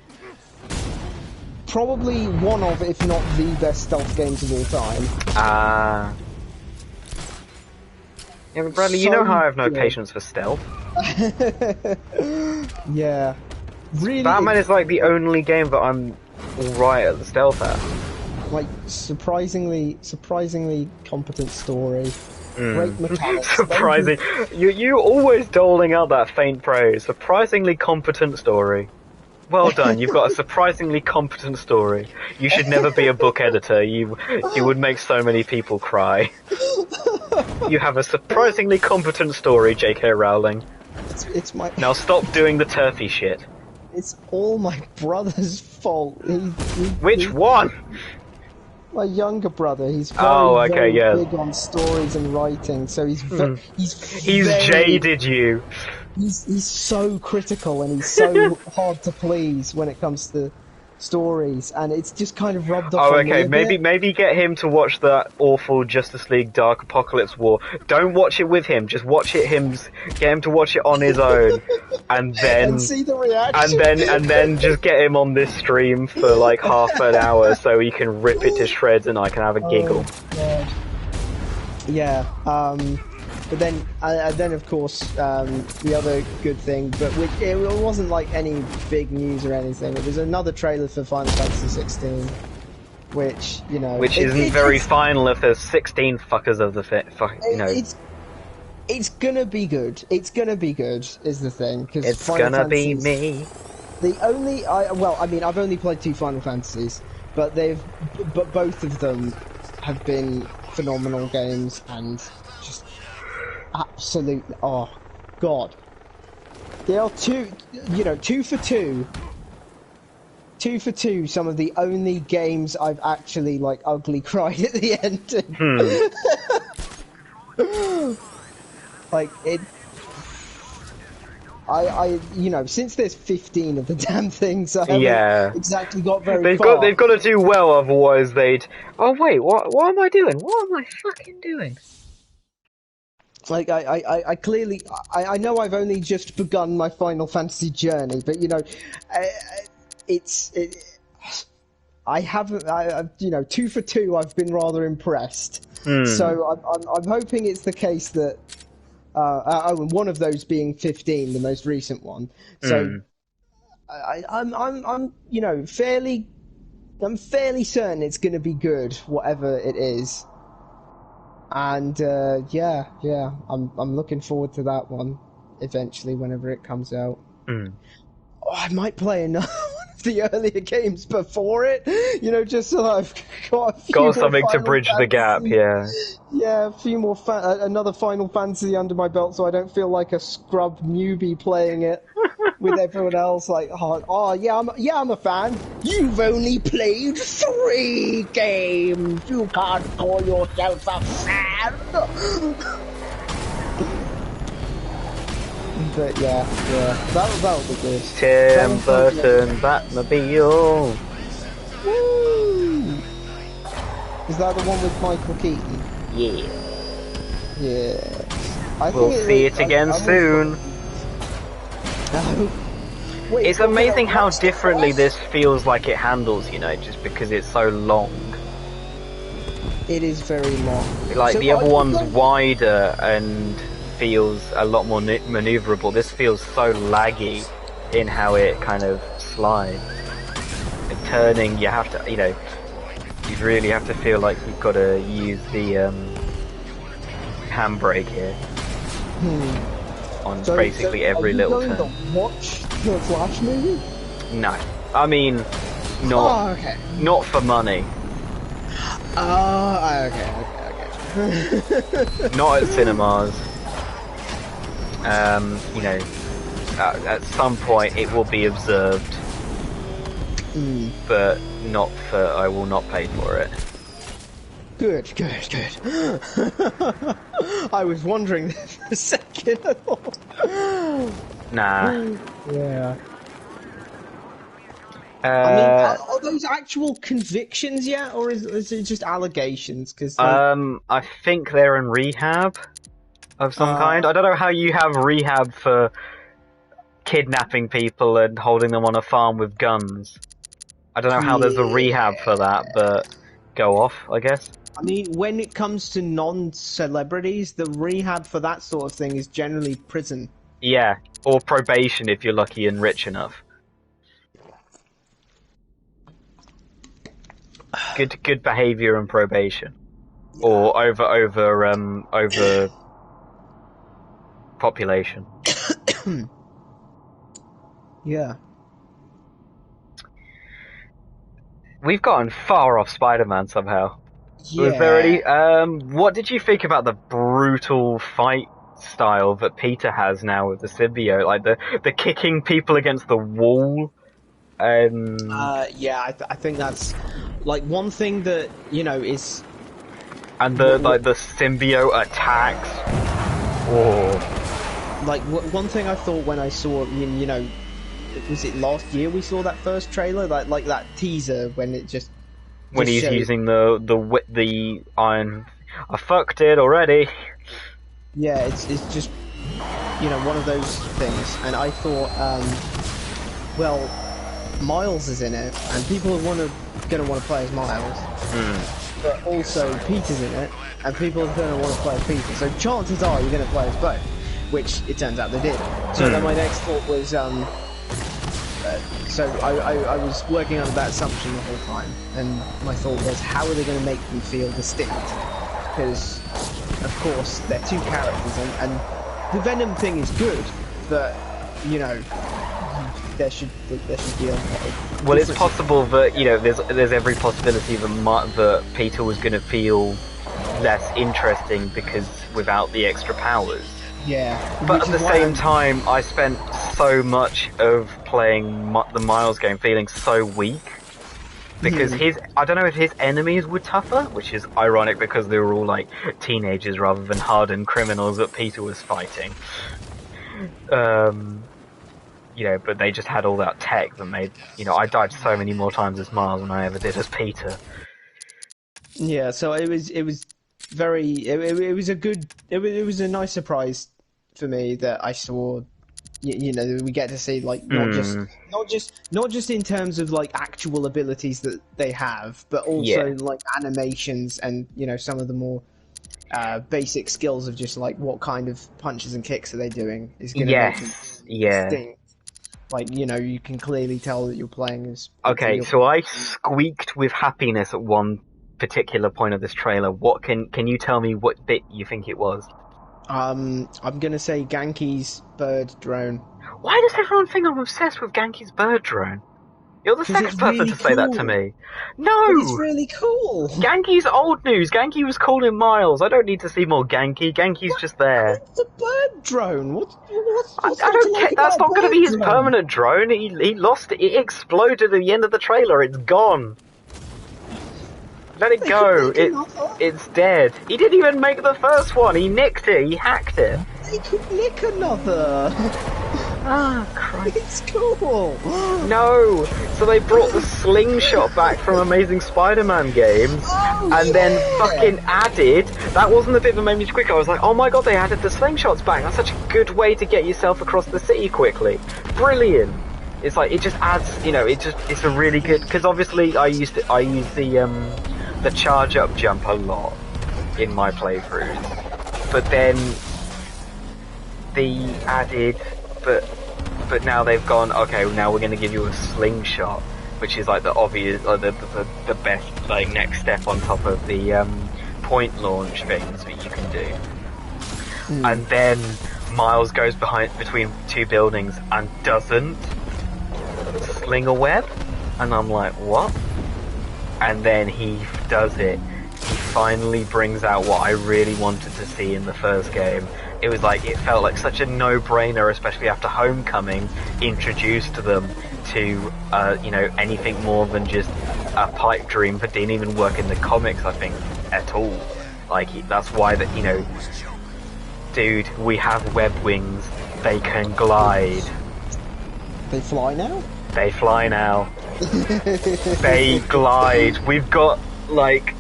Probably one of, if not the best stealth games of all time. Yeah, but Bradley, you know how I have no good. patience for stealth. Yeah. Really, Batman is like the only game that I'm alright at the stealth at. like surprisingly competent story. Great mechanics. Surprising. You always doling out that faint praise. Surprisingly competent story. Well done. You've got a surprisingly competent story. You should never be a book editor. You would make so many people cry. You have a surprisingly competent story, J.K. Rowling. It's my. Now stop doing the turfy shit. It's all my brother's fault. Which one? My younger brother. He's very big on stories and writing, so he's He's jaded you. He's so critical and he's so hard to please when it comes to stories, and it's just kind of rubbed off. Oh, on me okay. a bit. Maybe get him to watch that awful Justice League Dark Apocalypse War. Don't watch it with him. Just watch it get him to watch it on his own, and then and see the reaction. and then just get him on this stream for like half an hour so he can rip it to shreds and I can have a giggle. God. Yeah. But then of course, the other good thing, but it wasn't like any big news or anything. It was another trailer for Final Fantasy 16, which, you know... Which isn't very final if there's 16 fuckers of the you know... It's gonna be good. It's gonna be good, is the thing. Cause it's Final gonna be Fantasies, me. The only... I've only played 2 Final Fantasies, but both of them have been phenomenal games, and just... absolutely, oh god, they are 2 for 2. 2 for 2. Some of the only games I've actually like ugly cried at the ending. Like it. I since there's 15 of the damn things, I haven't exactly got very far. They've got to do well, otherwise they'd. Oh wait, what am I doing? What am I fucking doing? Like, I clearly, I know I've only just begun my Final Fantasy journey, but, I haven't, 2 for 2, I've been rather impressed. So I'm hoping it's the case that, and one of those being 15, the most recent one. So, I'm fairly certain it's going to be good, whatever it is. And I'm looking forward to that one eventually, whenever it comes out. Oh, I might play another one of the earlier games before it, just so that I've got something to bridge the gap. Yeah, a few more another Final Fantasy under my belt, so I don't feel like a scrub newbie playing it with everyone else. Like, I'm a fan. You've only played 3 games. You can't call yourself a fan. But that'll be good. Tim Burton Batmobile. Woo! Is that the one with Michael Keaton? Yeah. Yeah. We'll see it again soon. Wait, it's amazing how differently this feels like it handles, just because it's so long. It is very long. Like, the other one's wider and feels a lot more maneuverable. This feels so laggy in how it kind of slides. And turning, you have to, you really have to feel like you've got to use the handbrake here. On basically every little turn. Are you going to watch the Flash movie? No. I mean, not not for money. Okay. Not at cinemas. At some point it will be observed. But not for, I will not pay for it. Good. I was wondering for a second. Nah. Yeah. Are those actual convictions yet, or is it just allegations? Cause, I think they're in rehab of some kind. I don't know how you have rehab for kidnapping people and holding them on a farm with guns. I don't know how there's a rehab for that, but go off, I guess. I mean, when it comes to non-celebrities, the rehab for that sort of thing is generally prison. Yeah, or probation if you're lucky and rich enough. Good behavior and probation, or over population. Yeah. We've gotten far off Spider-Man somehow. Yeah. Was there any, what did you think about the brutal fight style that Peter has now with the symbiote? Like the kicking people against the wall? Yeah, I think that's like one thing that, you know, is... And the symbiote attacks. Oh. Like, one thing I thought when I saw, you know, was it last year we saw that first trailer? Like that teaser when it just... When he's using the iron... I fucked it already. Yeah, it's just, you know, one of those things. And I thought, well, Miles is in it, and people are gonna want to play as Miles. But also Peter's in it, and people are gonna want to play as Peter. So chances are you're gonna play as both, which it turns out they did. So then my next thought was, so I was working under that assumption the whole time, and my thought was, how are they going to make them feel distinct? Because, of course, they're two characters, and the Venom thing is good, but, you know, there should be a lot of... Well, it's possible that, you know, there's every possibility that Peter was going to feel less interesting because without the extra powers. Yeah. But at the same time, I spent so much of playing the Miles game feeling so weak. Because I don't know if his enemies were tougher, which is ironic because they were all like teenagers rather than hardened criminals that Peter was fighting. You know, but they just had all that tech that made, you know, I died so many more times as Miles than I ever did as Peter. Yeah, so it was very, it was a nice surprise for me that I saw, you know, we get to see like not just in terms of like actual abilities that they have, but also like animations and, you know, some of the more basic skills of just like what kind of punches and kicks are they doing is going to make them distinct. Like, you know, you can clearly tell that you're playing as... Okay, so I squeaked with happiness at one particular point of this trailer. What can you tell me what bit you think it was? I'm gonna say Genki's bird drone. Why does everyone think I'm obsessed with Genki's bird drone? You're the second person really to say that to me. No! But it's really cool! Genki's old news. Genki was cool in Miles. I don't need to see more Genki. Genki's just there. It's a bird drone. What's I don't care. That's not going to be his permanent drone. He lost it. It exploded at the end of the trailer. It's gone. Let it go. It's dead. He didn't even make the first one. He nicked it. He hacked it. He could nick another. Ah, Christ. It's cool. No. So they brought the slingshot back from Amazing Spider-Man games, and then fucking added. That wasn't the bit that made me quick. I was like, oh my god, they added the slingshots back. That's such a good way to get yourself across the city quickly. Brilliant. It's like it just adds, you know, it's a really good, because obviously I use the charge up jump a lot in my playthroughs, but then the added, but now they've gone, okay, now we're going to give you a slingshot, which is like the obvious, the best like next step on top of the point launch things that you can do. And then Miles goes between two buildings and doesn't sling a web, and I'm like, what? And then he does it. He finally brings out what I really wanted to see in the first game. It was like, it felt like such a no-brainer, especially after Homecoming introduced them to, you know, anything more than just a pipe dream that didn't even work in the comics, I think, at all. Like, that's why that, you know, dude, we have web wings. They can glide. They fly now? They fly now. They glide. We've got, like,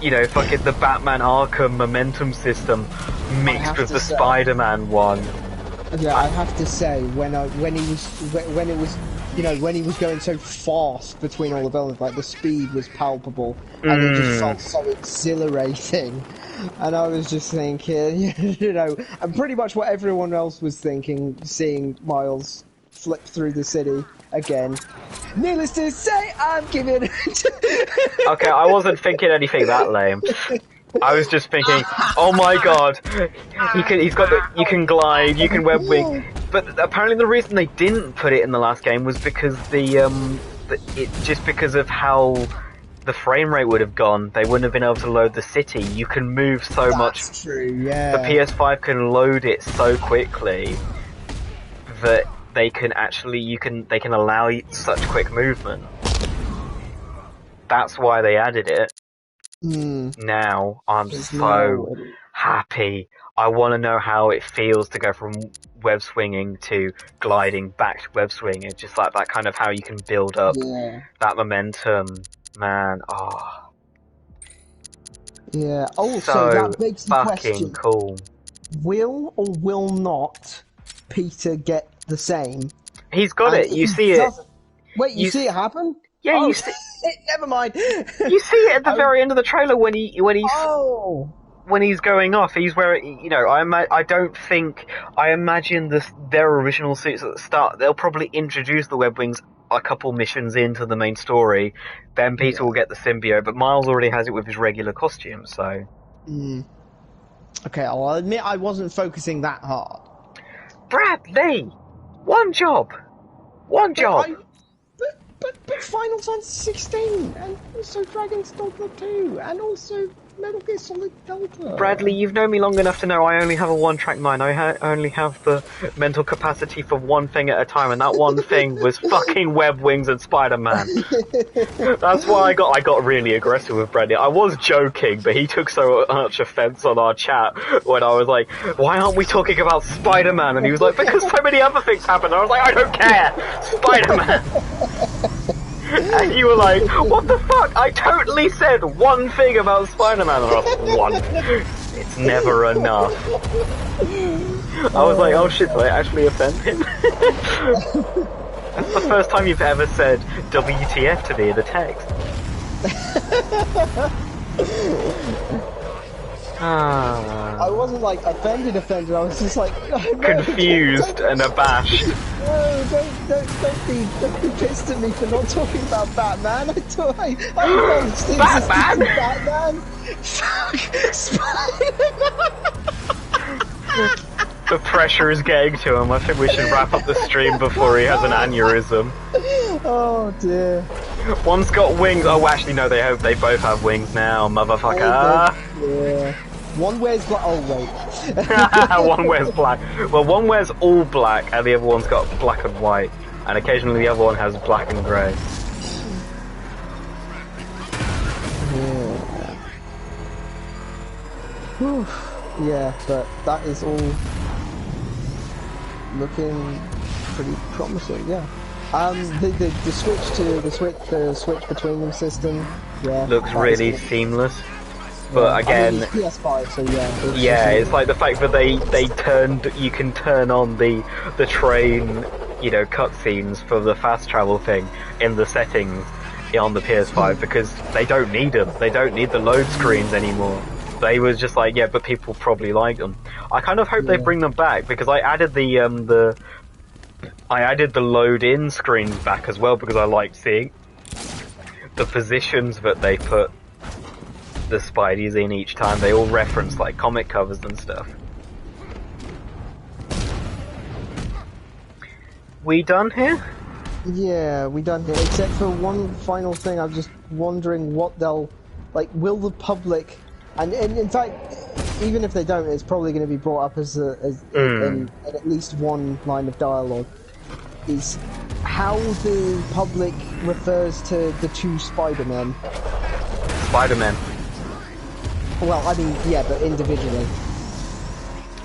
you know, fucking the Batman Arkham momentum system mixed with the Spider-Man one. Yeah, I have to say, when he was, you know, when he was going so fast between all the buildings, like the speed was palpable, and it just felt so exhilarating. And I was just thinking, you know, and pretty much what everyone else was thinking, seeing Miles flip through the city again. Needless to say, I'm giving. Okay, I wasn't thinking anything that lame. I was just thinking, oh my god, you can glide, you can web wing. But apparently the reason they didn't put it in the last game was because just because of how the frame rate would have gone. They wouldn't have been able to load the city. You can move so much. That's true, yeah. The PS5 can load it so quickly that they can allow such quick movement. That's why they added it. Now I'm so happy. I want to know how it feels to go from web swinging to gliding back to web swinging. It's just like that kind of how you can build up that momentum, man. Oh, yeah. Also, so that begs the fucking question: cool. will or will not Peter get the same? He's got And it. if You he see it. doesn't- Wait, you You see it happen? Yeah, Oh, you see. never mind. You see it at the very end of the trailer when he's Oh. when he's going off. He's wearing, you know, I imagine their original suits at the start. They'll probably introduce the web wings a couple missions into the main story. Then Peter will get the symbiote, but Miles already has it with his regular costume. So. Okay, I'll admit I wasn't focusing that hard. Bradley, one job. But Final Fantasy 16, and also Dragon's Dogma 2, and also Metal Gear Solid Delta. Bradley, you've known me long enough to know I only have a one-track mind. I only have the mental capacity for one thing at a time, and that one thing was fucking Web Wings and Spider-Man. That's why I got really aggressive with Bradley. I was joking, but he took so much offense on our chat when I was like, why aren't we talking about Spider-Man? And he was like, because so many other things happen. I was like, I don't care! Spider-Man! And you were like, what the fuck? I totally said one thing about Spider-Man. And I was like, one. It's never enough. I was like, oh shit, did I actually offend him? That's the first time you've ever said WTF to me in a text. I wasn't like offended. I was just like confused and abashed. No, don't be pissed at me for not talking about Batman. I acknowledged the Batman? existence of Batman. Fuck Spider-Man. The pressure is getting to him. I think we should wrap up the stream before he has an aneurysm. Oh dear. One's got wings. Oh, actually, no. They both have wings now, motherfucker. Yeah. One wears black. Oh wait. One wears black. Well, one wears all black, and the other one's got black and white, and occasionally the other one has black and grey. Yeah. Yeah, but that is all looking pretty promising. Yeah. The switch between them system. Yeah. Looks really seamless. But again, I mean, it's PS5, so yeah. Yeah, it's like the fact that you can turn on the train, you know, cutscenes for the fast travel thing in the settings on the PS5 because they don't need them. They don't need the load screens anymore. They was just like, yeah, but people probably like them. I kind of hope they bring them back because I added the load in screens back as well because I like seeing the positions that they put the Spideys in each time. They all reference like comic covers and stuff. We done here? Yeah, we done here. Except for one final thing, I'm just wondering what they'll like. Will the public, and in fact, even if they don't, it's probably going to be brought up as in at least one line of dialogue. Is how the public refers to the two Spider-Men. Spider-Man. Well, I mean, yeah, but individually.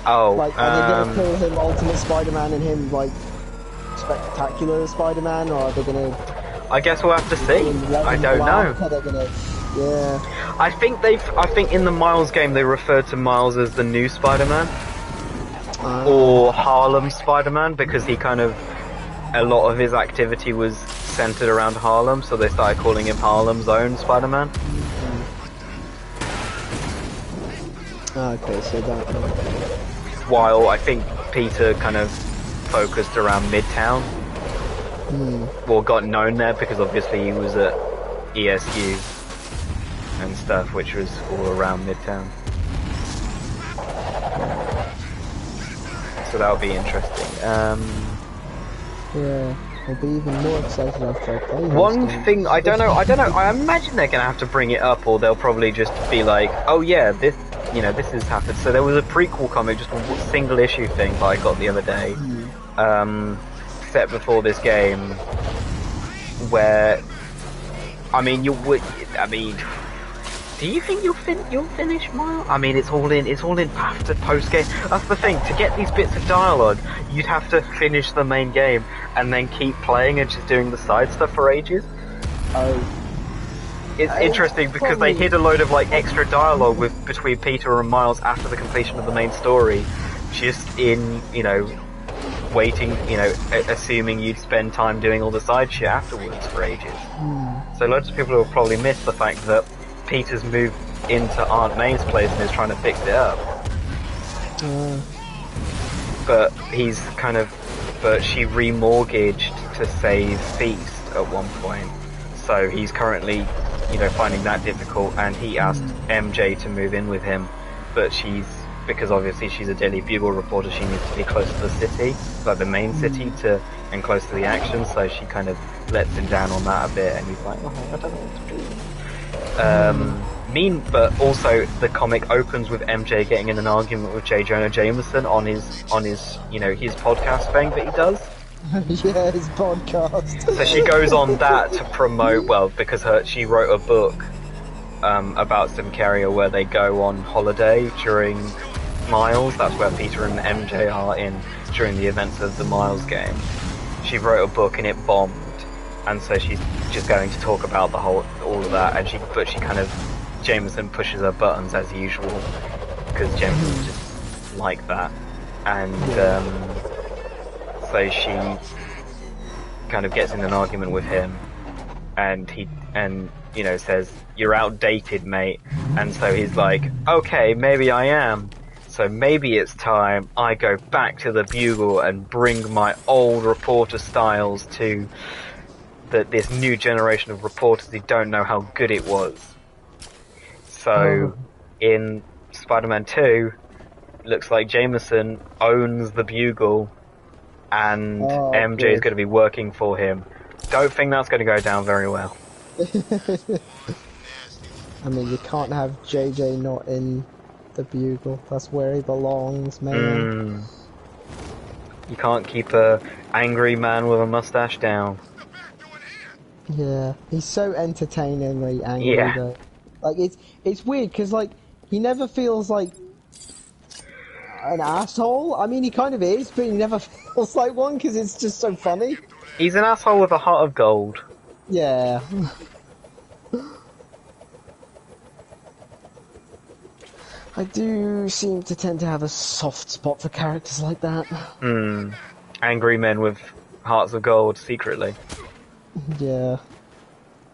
Oh, like, are they going to call him Ultimate Spider-Man and him, like, Spectacular Spider-Man, or are they going to... I guess we'll have to see. I don't know. Are they gonna... Yeah. I think in the Miles game they refer to Miles as the new Spider-Man. Or Harlem Spider-Man because he kind of a lot of his activity was centered around Harlem, so they started calling him Harlem's own Spider-Man. Okay, so that. While I think Peter kind of focused around Midtown, or got known there because obviously he was at ESU and stuff, which was all around Midtown. So that would be interesting. Yeah, I'll be even more excited after I play this One game. thing, I don't know, I imagine they're gonna have to bring it up, or they'll probably just be like, oh yeah, this has happened. So there was a prequel comic, just a single issue thing that I got the other day, set before this game, where, do you think you'll finish Miles? I mean, it's all in after post game. That's the thing. To get these bits of dialogue, you'd have to finish the main game and then keep playing and just doing the side stuff for ages. Oh. It's interesting because they hid a load of like extra dialogue between Peter and Miles after the completion of the main story, just in waiting, assuming you'd spend time doing all the side shit afterwards for ages. So loads of people will probably miss the fact that Peter's moved into Aunt May's place and is trying to fix it up. But she remortgaged to save Feast at one point. So he's currently, finding that difficult, and he asked MJ to move in with him, but because obviously she's a Daily Bugle reporter, she needs to be close to the city, like the main city, and close to the action, so she kind of lets him down on that a bit, and he's like, oh, I don't know what to do. But also the comic opens with MJ getting in an argument with J. Jonah Jameson on his his podcast thing that he does. Yeah, his podcast. So she goes on that to promote, because she wrote a book about Simcaria where they go on holiday during Miles. That's where Peter and MJ are during the events of the Miles game. She wrote a book and it bombed, and so she's just going to talk about all of that. And Jameson pushes her buttons as usual because Jameson's just like that, and so she kind of gets in an argument with him, and he says, "You're outdated, mate," and so he's like, "Okay, maybe I am. So maybe it's time I go back to the Bugle and bring my old reporter styles to this new generation of reporters who don't know how good it was." So in Spider-Man 2, looks like Jameson owns the Bugle, and MJ is going to be working for him. Don't think that's going to go down very well. I mean, you can't have JJ not in the Bugle. That's where he belongs, man. You can't keep a angry man with a mustache down. Yeah, he's so entertainingly angry though. Like, it's weird because he never feels like an asshole. I mean, he kind of is, but he never feels like one because it's just so funny. He's an asshole with a heart of gold. Yeah. I do seem to tend to have a soft spot for characters like that. Angry men with hearts of gold, secretly. Yeah.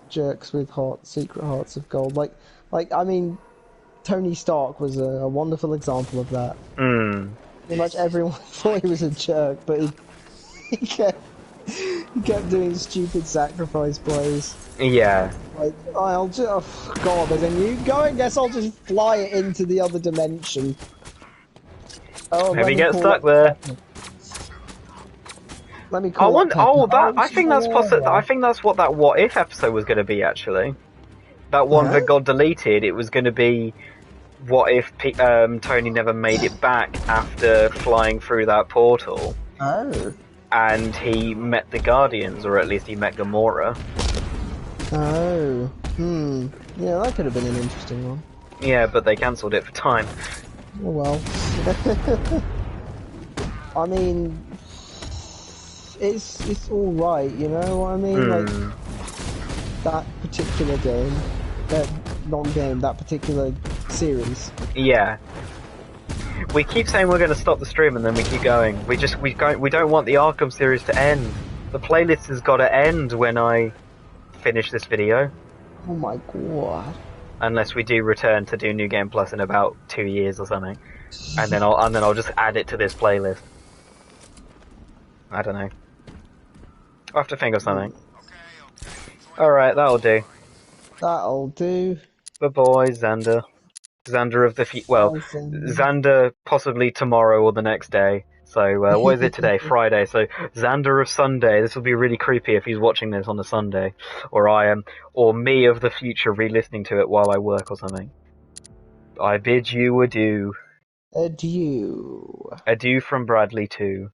Jerks with secret hearts of gold. Like, I mean, Tony Stark was a wonderful example of that. Pretty much everyone thought he was a jerk, but he kept doing stupid sacrifice plays. Yeah. Like, God, there's a new going. Guess I'll just fly it into the other dimension. Maybe get stuck there. Let me call I think that's possible. I think that's what that What If episode was going to be, actually. That one that got deleted, it was going to be what if Tony never made it back after flying through that portal. Oh. And he met the Guardians, or at least he met Gamora. Oh. Yeah, that could have been an interesting one. Yeah, but they cancelled it for time. Oh well. I mean, it's all right, you know what I mean? Like that particular game, that particular series. Yeah. We keep saying we're going to stop the stream, and then we keep going. We don't want the Arkham series to end. The playlist has got to end when I finish this video, Oh my god. unless we do return to do New Game Plus in about 2 years or something, and then I'll just add it to this playlist. I don't know. I'll have to think of something. All right, that'll do. That'll do. The boy Xander. Xander of the Xander possibly tomorrow or the next day. So, what is it today? Friday. So, Xander of Sunday. This will be really creepy if he's watching this on a Sunday. Or me of the future re-listening to it while I work or something. I bid you adieu. Adieu. Adieu from Bradley too.